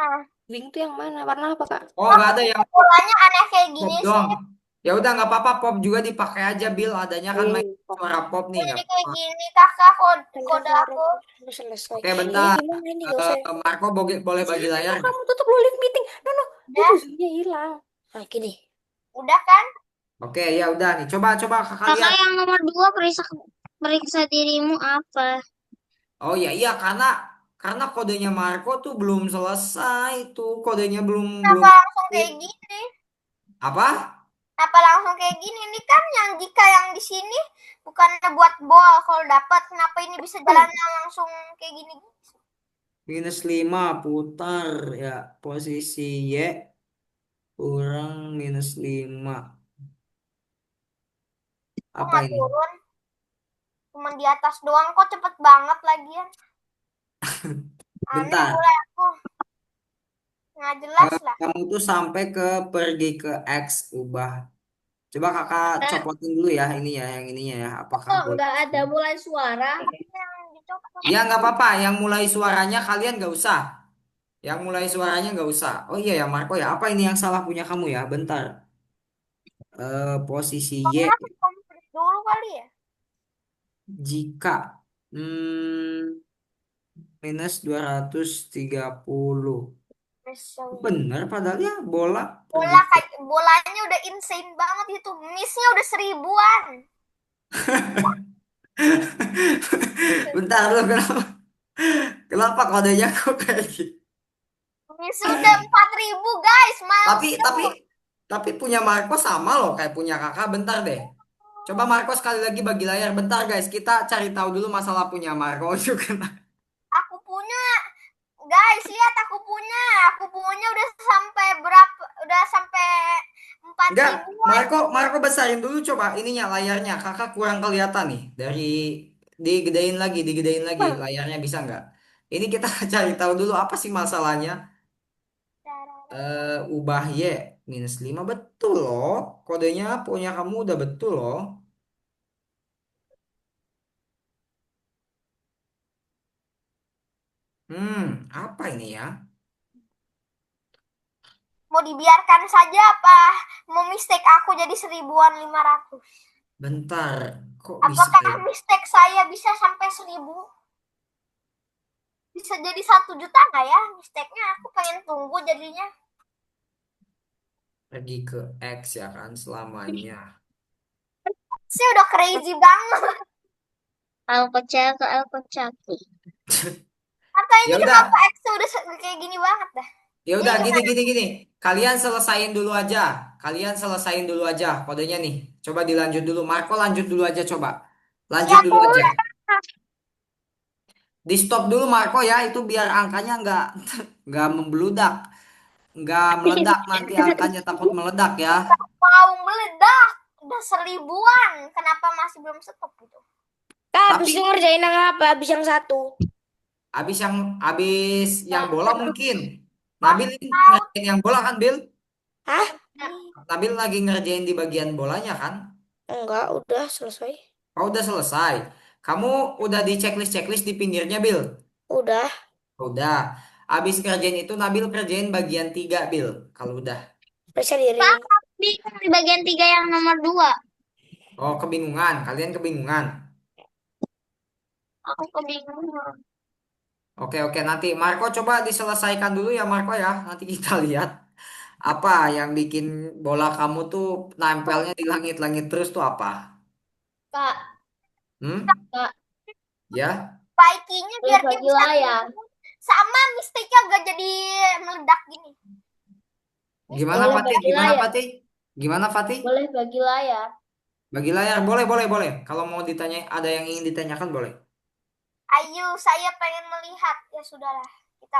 E: Wing tuh yang mana? Warna apa, Kak?
A: Oh,
C: Kok
A: nggak ada yang
C: bolanya aneh kayak
A: pop
C: gini sih?
A: doang. Ya udah nggak apa-apa, pop juga dipakai aja, Bill. Adanya
E: Oh
A: kan
E: iya,
A: main
E: iya, Pak.
A: suara pop nih,
C: Kok
A: nggak
C: jadi kayak
A: apa-apa.
C: gini kakak
E: Mainkan
C: kode
E: suara.
C: aku.
E: Udah selesai.
A: Oke,
E: Ini
A: bentar.
E: gimana ini? Gak usah.
A: Marco boleh bagi layar
E: No,
A: nggak?
E: kamu tutup dulu live meeting. No, no.
C: Udah,
E: Zoom-nya hilang. Nah, gini.
C: udah kan?
A: Oke, ya udah nih. Coba kakak
B: Kakak
A: lihat.
B: yang nomor dua periksa periksa dirimu apa?
A: Oh ya iya karena kodenya Marco tuh belum selesai tuh kodenya belum belum
C: Kenapa langsung kayak gini?
A: apa?
C: Kenapa langsung kayak gini? Ini kan yang jika yang di sini bukannya buat bol kalau dapat, kenapa ini bisa jalannya langsung kayak gini?
A: -5 putar ya posisi Y kurang -5
C: Kok
A: apa
C: nggak
A: ini?
C: turun? Cuman di atas doang kok cepet banget lagian. Aneh
A: Bentar.
C: mulai aku. Nggak jelas lah.
A: Kamu tuh sampai ke pergi ke X ubah. Coba kakak copotin dulu ya ini ya yang ininya ya. Apakah
E: Kok
A: boleh?
E: nggak ada mulai suara?
C: Yang dicopot.
A: Ya nggak apa-apa. Yang mulai suaranya kalian nggak usah. Yang mulai suaranya nggak usah. Oh iya ya Marco ya. Apa ini yang salah punya kamu ya? Bentar. Posisi Y
C: Pokoknya aku komplit dulu kali ya.
A: jika hmm, -230.
C: Besok.
A: Bener padahal ya bola pergi.
C: Bolanya udah insane banget itu. Missnya udah 1000-an.
A: Bentar lu kenapa kodenya kok kayak gitu?
C: Missnya udah 4000 guys.
A: Tapi
C: Milestone.
A: punya Marco sama loh kayak punya kakak. Bentar deh. Coba Marco sekali lagi bagi layar. Bentar guys, kita cari tahu dulu masalah punya Marco juga.
C: Aku punya. Guys, lihat aku punya. Aku punya udah sampai berapa? Udah sampai 4
A: Enggak,
C: ribuan.
A: Marco besarin dulu coba ininya layarnya. Kakak kurang kelihatan nih dari digedein lagi layarnya bisa nggak? Ini kita cari tahu dulu apa sih masalahnya. Ubah Y -5 betul loh. Kodenya punya kamu udah betul loh. Apa ini ya?
C: Mau dibiarkan saja apa? Mau mistake aku jadi 1500.
A: Bentar, kok bisa
C: Apakah
A: ya?
C: mistake saya bisa sampai 1000? Bisa jadi 1 juta nggak ya mistake-nya? Aku pengen tunggu jadinya.
A: Pergi ke X ya kan selamanya.
C: sih udah crazy banget.
B: Alkocaki.
C: Kakak
A: Ya
C: ini
A: udah,
C: kenapa X udah kayak gini banget dah?
A: ya
C: Ini
A: udah
C: gimana?
A: gini. Kalian selesain dulu aja. Kalian selesain dulu aja kodenya nih. Coba dilanjut dulu. Marco lanjut dulu aja coba. Lanjut
C: Ya
A: dulu aja. Di stop dulu Marco ya, itu biar angkanya nggak membludak, nggak meledak nanti angkanya takut meledak ya.
C: mau meledak. Udah 1000-an. Kenapa masih belum stop gitu?
E: Kak,
A: Tapi
E: habis itu ngerjain yang apa? Habis yang satu.
A: habis yang bola mungkin.
C: Ah,
A: Nabil
C: tahu.
A: ngerjain yang bola kan, Bil?
E: Hah?
A: Nabil lagi ngerjain di bagian bolanya kan?
E: Enggak, udah selesai.
A: Oh, udah selesai. Kamu udah di checklist di pinggirnya, Bil?
E: Udah.
A: Udah. Habis ngerjain itu Nabil kerjain bagian 3 Bil. Kalau udah.
E: Periksa diri.
B: Kakak bingung di bagian 3 yang nomor 2.
A: Oh, kebingungan. Kalian kebingungan.
B: Aku kebingungan.
A: Oke, nanti Marco coba diselesaikan dulu ya Marco ya. Nanti kita lihat apa yang bikin bola kamu tuh nempelnya di langit-langit terus tuh apa?
C: Kak,
A: Hmm?
C: Kak,
A: Ya?
C: Spikey-nya biar dia
E: bagi
C: bisa
E: layar.
C: sama mistake-nya gak jadi meledak gini.
A: Gimana
E: Boleh
A: Fatih?
E: bagi
A: Gimana
E: layar.
A: Fatih? Gimana Fatih?
E: Boleh bagi layar.
A: Bagi layar boleh. Kalau mau ditanya ada yang ingin ditanyakan boleh.
C: Ayo, saya pengen melihat. Ya sudahlah, kita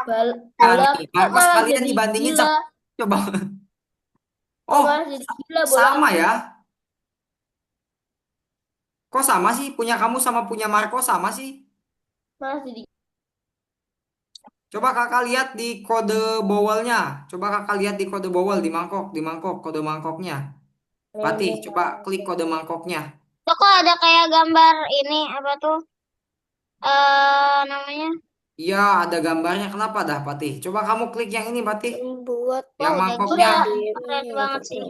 A: Nah, nih, Marco sekalian dibandingin sama coba. Oh,
E: jadi gila
A: sama ya? Kok sama sih? Punya kamu sama punya Marco sama sih?
E: Mas jadi
A: Coba kakak lihat di kode bowelnya. Coba kakak lihat di kode bowel di mangkok kode mangkoknya. Fatih, coba klik kode mangkoknya.
B: Tuh kok ada kayak gambar ini apa tuh? Namanya?
A: Iya, ada gambarnya. Kenapa dah, Fatih? Coba kamu klik yang ini, Fatih.
E: buat
A: Yang
B: Oh, udah
A: mangkoknya.
B: gila. Keren banget sih.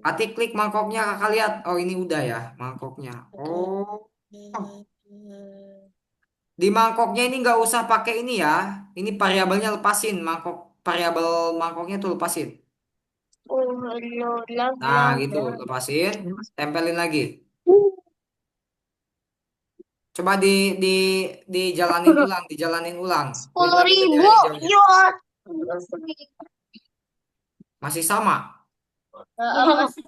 A: Fatih klik mangkoknya, kakak lihat. Oh, ini udah ya, mangkoknya. Oh, di mangkoknya ini nggak usah pakai ini ya. Ini variabelnya lepasin, variabel mangkoknya tuh lepasin.
B: Lo bla
A: Nah,
B: bla
A: gitu,
B: bla.
A: lepasin, tempelin lagi. Coba di dijalanin ulang. Klik
B: Sepuluh
A: lagi bendera
B: ribu.
A: hijaunya.
B: Yo.
A: Masih sama.
E: masih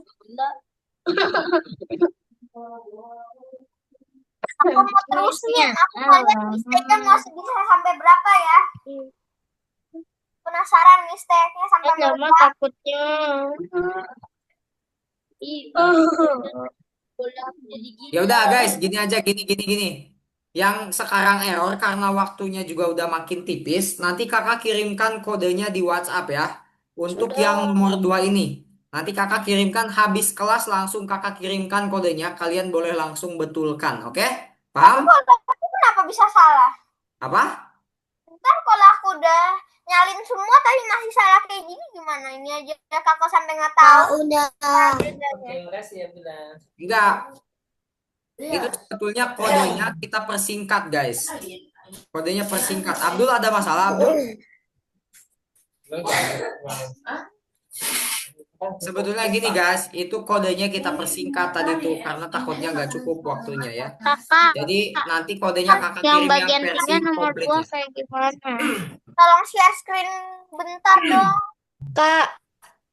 C: aku mau terus nih. Aku mau lihat mistake-nya mau bisa sampai berapa ya. Penasaran mistake-nya sampai
B: Sama
C: berapa.
B: takutnya.
A: Ya udah guys, gini aja gini. Yang sekarang error karena waktunya juga udah makin tipis. Nanti kakak kirimkan kodenya di WhatsApp ya. Untuk yang nomor 2 ini. Nanti kakak kirimkan habis kelas langsung kakak kirimkan kodenya. Kalian boleh langsung betulkan, oke?
C: Tapi
A: Paham?
C: kalau aku kenapa bisa salah?
A: Apa?
C: Ntar kalau aku udah nyalin semua tapi masih salah kayak gini gimana? Ini aja kakak sampai nggak tahu.
E: udah.
A: Enggak. Itu sebetulnya kodenya kita persingkat guys. Kodenya persingkat. Abdul ada masalah Abdul? Sebetulnya gini guys, itu kodenya kita persingkat tadi tuh karena takutnya nggak cukup waktunya ya.
B: Kakak,
A: Jadi nanti kodenya kakak
B: yang
A: kirim yang
B: bagian
A: versi
B: 3 nomor 2
A: komplitnya.
B: kayak gimana?
C: Tolong share screen bentar dong.
E: Kak,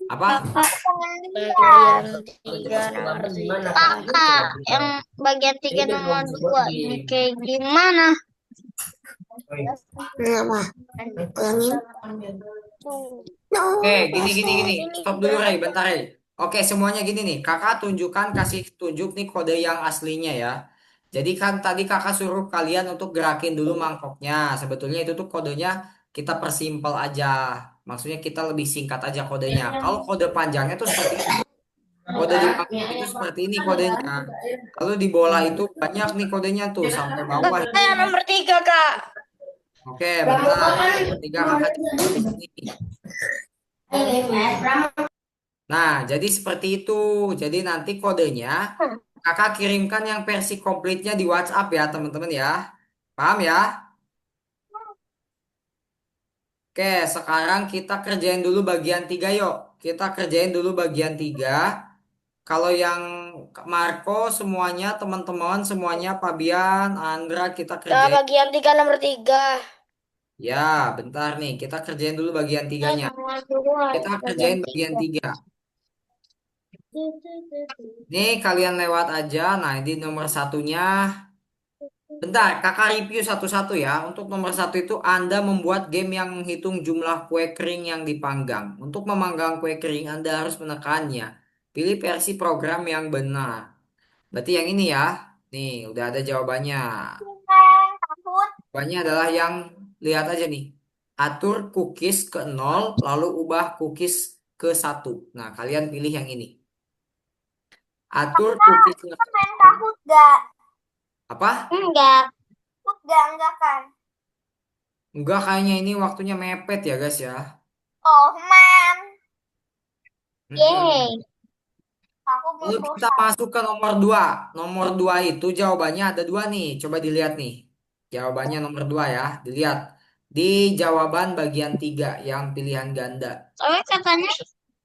A: Apa?
B: Kakak,
C: Pengen lihat.
E: bagian 3 nomor 3.
B: kakak, yang bagian 3 nomor 2 ini kayak gimana?
E: Kenapa? Ulangin.
A: Oke, gini. Stop dulu Ray, bentar Ray. Oke, semuanya gini nih. Kakak kasih tunjuk nih kode yang aslinya ya. Jadi kan tadi kakak suruh kalian untuk gerakin dulu mangkoknya. Sebetulnya itu tuh kodenya kita persimpel aja. Maksudnya kita lebih singkat aja kodenya. Kalau kode panjangnya tuh seperti ini. Kode di mangkok itu seperti ini kodenya. Lalu di bola itu banyak nih kodenya tuh sampai bawah.
E: Yang nomor 3, Kak.
A: Oke, bentar. Tiga kakak coba di sini. Nah, jadi seperti itu. Jadi nanti kodenya kakak kirimkan yang versi komplitnya di WhatsApp ya, teman-teman ya. Paham ya? Oke, sekarang kita kerjain dulu bagian 3 yuk. Kita kerjain dulu bagian 3. Kalau yang Marco semuanya teman-teman semuanya Fabian, Andra kita
E: Nah,
A: kerjain.
E: bagian 3 nomor 3.
A: Ya, bentar nih. Kita kerjain dulu bagian tiganya.
B: Nomor 2
A: Kita
B: bagian
A: kerjain bagian
B: 3.
A: 3. Nih kalian lewat aja. Nah, di nomor satunya. Bentar, kakak review satu-satu ya. Untuk nomor satu itu Anda membuat game yang menghitung jumlah kue kering yang dipanggang. Untuk memanggang kue kering Anda harus menekannya. Pilih versi program yang benar. Berarti yang ini ya. Nih, udah ada jawabannya.
C: Neng, takut.
A: Jawabannya adalah yang lihat aja nih. Atur cookies ke 0, lalu ubah cookies ke 1. Nah, kalian pilih yang ini. Atur cookies
C: Main Kahoot gak?
A: apa?
B: Enggak.
C: Kahoot gak? Enggak kan?
A: Enggak, kayaknya ini waktunya mepet ya, guys ya.
C: Oh man,
A: Mm-mm.
B: Yeay.
C: aku mau
A: Lalu kita
C: pulsa.
A: masuk ke nomor 2. Nomor 2 itu jawabannya ada dua nih. Coba dilihat nih. Jawabannya nomor 2 ya. Dilihat. Di jawaban bagian 3 yang pilihan ganda.
B: Soalnya katanya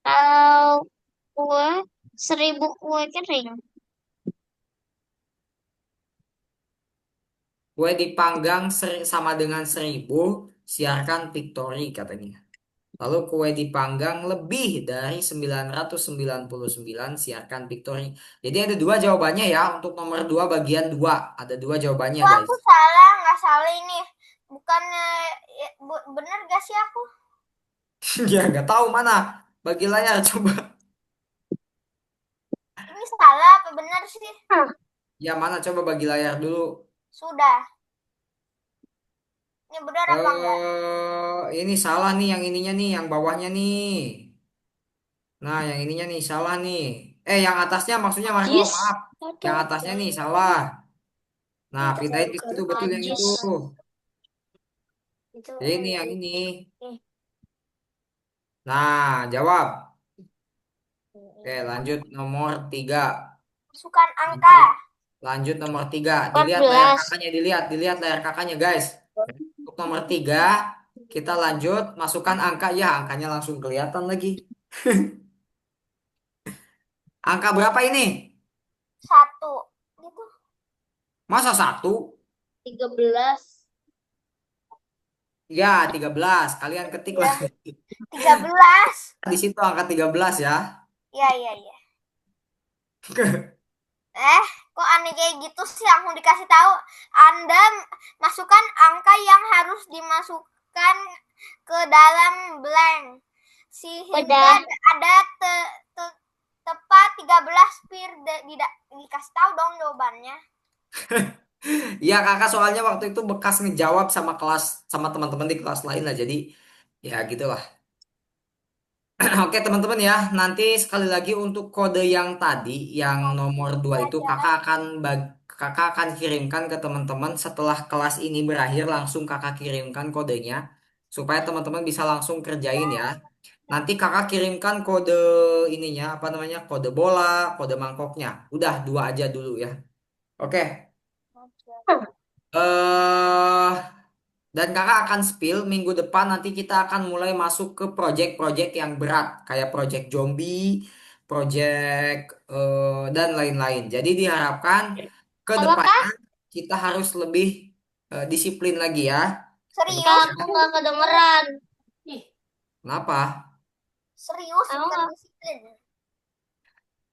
B: kalau kue 1.000 kue kering.
A: Kue dipanggang sama dengan 1.000, siarkan victory katanya. Lalu kue dipanggang lebih dari 999, siarkan victory. Jadi ada dua jawabannya ya. Untuk nomor 2 bagian 2. Ada dua jawabannya,
C: Kok
A: guys.
C: aku salah? Nggak salah ini. Bukannya bener gak sih aku?
A: Ya nggak tahu mana. Bagi layar coba.
C: Ini salah apa bener sih?
A: Ya mana coba bagi layar dulu.
C: Sudah. Ini bener apa enggak?
A: Ini salah nih yang ininya nih, yang bawahnya nih. Nah, yang ininya nih salah nih. Yang atasnya maksudnya Marco,
E: Jis.
A: maaf. Yang atasnya nih salah. Nah,
E: Itu
A: pindahin ke situ betul yang
B: Najis.
A: itu.
E: Itu
A: Ini yang ini. Nah, jawab. Oke, lanjut nomor 3.
C: Masukkan angka.
A: Lanjut nomor 3. Dilihat layar kakaknya, dilihat layar kakaknya, guys. Untuk nomor 3, kita lanjut masukkan angka. Ya, angkanya langsung kelihatan lagi. Angka berapa ini?
C: 1. Gitu.
A: Masa 1?
B: 13.
A: Ya, 13. Kalian ketik
C: Ya.
A: lagi.
C: 13.
A: Di situ angka 13 ya.
C: Iya, iya, iya. Kok aneh kayak gitu sih? Aku dikasih tahu Anda masukkan angka yang harus dimasukkan ke dalam blank sehingga
B: Udah.
C: ada tepat 13 tidak dikasih tahu dong jawabannya.
A: Iya, kakak soalnya waktu itu bekas ngejawab sama kelas, sama teman-teman di kelas lain lah. Jadi, ya gitulah. Oke teman-teman ya, nanti sekali lagi untuk kode yang tadi, yang nomor 2 itu kakak akan kirimkan ke teman-teman setelah kelas ini berakhir, langsung kakak kirimkan kodenya supaya teman-teman bisa langsung kerjain ya. Nanti kakak kirimkan kode ininya, apa namanya, kode bola, kode mangkoknya. Udah dua aja dulu ya. Oke. eh Dan kakak akan spill minggu depan nanti kita akan mulai masuk ke project-project yang berat kayak project zombie, project dan lain-lain. Jadi diharapkan ke
B: Apakah?
A: depannya kita harus lebih disiplin lagi ya.
C: Serius,
B: Aku nggak kedengeran.
A: Kenapa?
C: serius
B: Aku
C: bukan
B: nggak.
C: disiplin.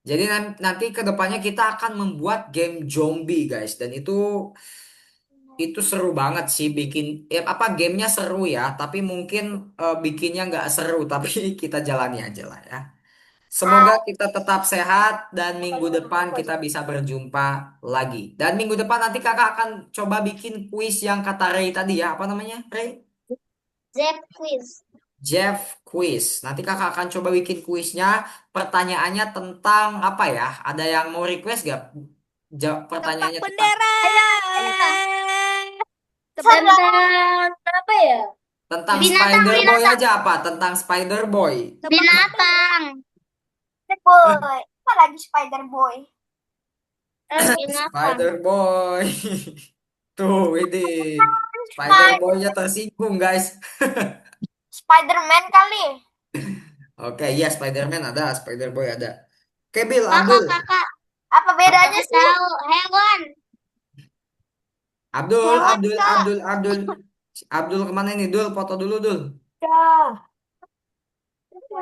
A: Jadi nanti ke depannya kita akan membuat game zombie guys dan itu seru banget sih bikin apa gamenya seru ya tapi mungkin bikinnya nggak seru tapi kita jalani aja lah ya. Semoga kita tetap sehat dan minggu depan kita bisa berjumpa lagi. Dan minggu depan nanti kakak akan coba bikin kuis yang kata Ray tadi ya. Apa namanya, Ray?
B: Zep quiz.
A: Jeff Quiz. Nanti kakak akan coba bikin kuisnya. Pertanyaannya tentang apa ya? Ada yang mau request gak? Pertanyaannya tentang
B: Tentang apa ya? Binatang,
A: Spider-Boy
B: binatang.
A: aja apa? Tentang Spider-Boy.
B: Binatang.
C: Boy, apa lagi Spider Boy?
B: Binatang.
A: Spider-Boy. Tuh, ini. Spider-Boy-nya tersinggung, guys.
C: Spider-Man kali.
A: Oke, iya Spider-Man ada, Spider-Boy ada. Oke, Bil,
B: Kakak,
A: Abdul.
B: kakak.
C: Apa bedanya
B: Aku
C: sih?
B: tahu. Hewan.
A: Abdul,
C: Hewan,
A: Abdul,
C: Kak.
A: Abdul, Abdul. Abdul kemana ini? Dul, foto dulu, Dul.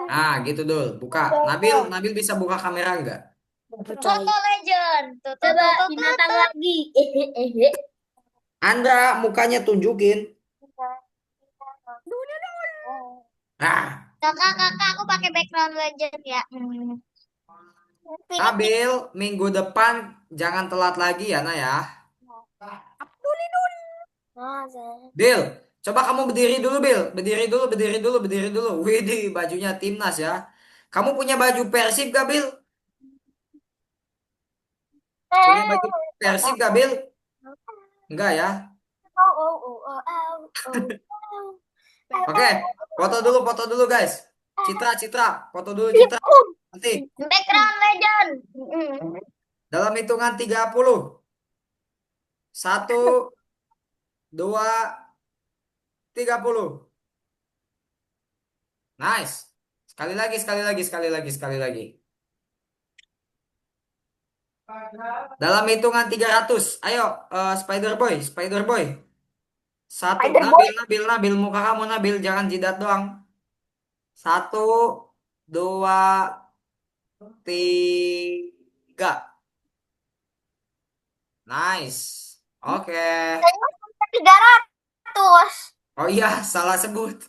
A: Ah, gitu, Dul. Buka. Nabil, Nabil bisa buka kamera nggak?
B: Mobile Legend. Tuh, tuh,
E: Coba
B: tuh, tuh, tuh,
E: binatang
B: tuh.
E: lagi.
A: Andra, mukanya tunjukin. Ah,
B: Kakak, kakak, aku pakai background Legend ya.
C: Infinity.
A: Nabil, minggu depan jangan telat lagi ya, Nah ya. Bil, coba kamu berdiri dulu, Bil. Berdiri dulu, berdiri dulu, berdiri dulu. Widih, bajunya timnas ya. Kamu punya baju Persib gak, Bil? Punya baju Persib gak, Bil? Enggak ya. Oke, foto dulu, guys. Citra, Citra, foto dulu, Citra. Nanti,
B: Background Legend.
A: dalam hitungan 30. 1, 2, 30. Nice. Sekali lagi, sekali lagi, sekali lagi, sekali lagi. Dalam hitungan 300. Ayo, Spider Boy, Spider Boy. Satu,
C: Spider Boy.
A: Nabil, Nabil, Nabil, muka kamu Nabil, jangan jidat doang. 1, 2, 3. Nice. Oke.
C: Kayaknya 300.
A: Oh iya, salah sebut.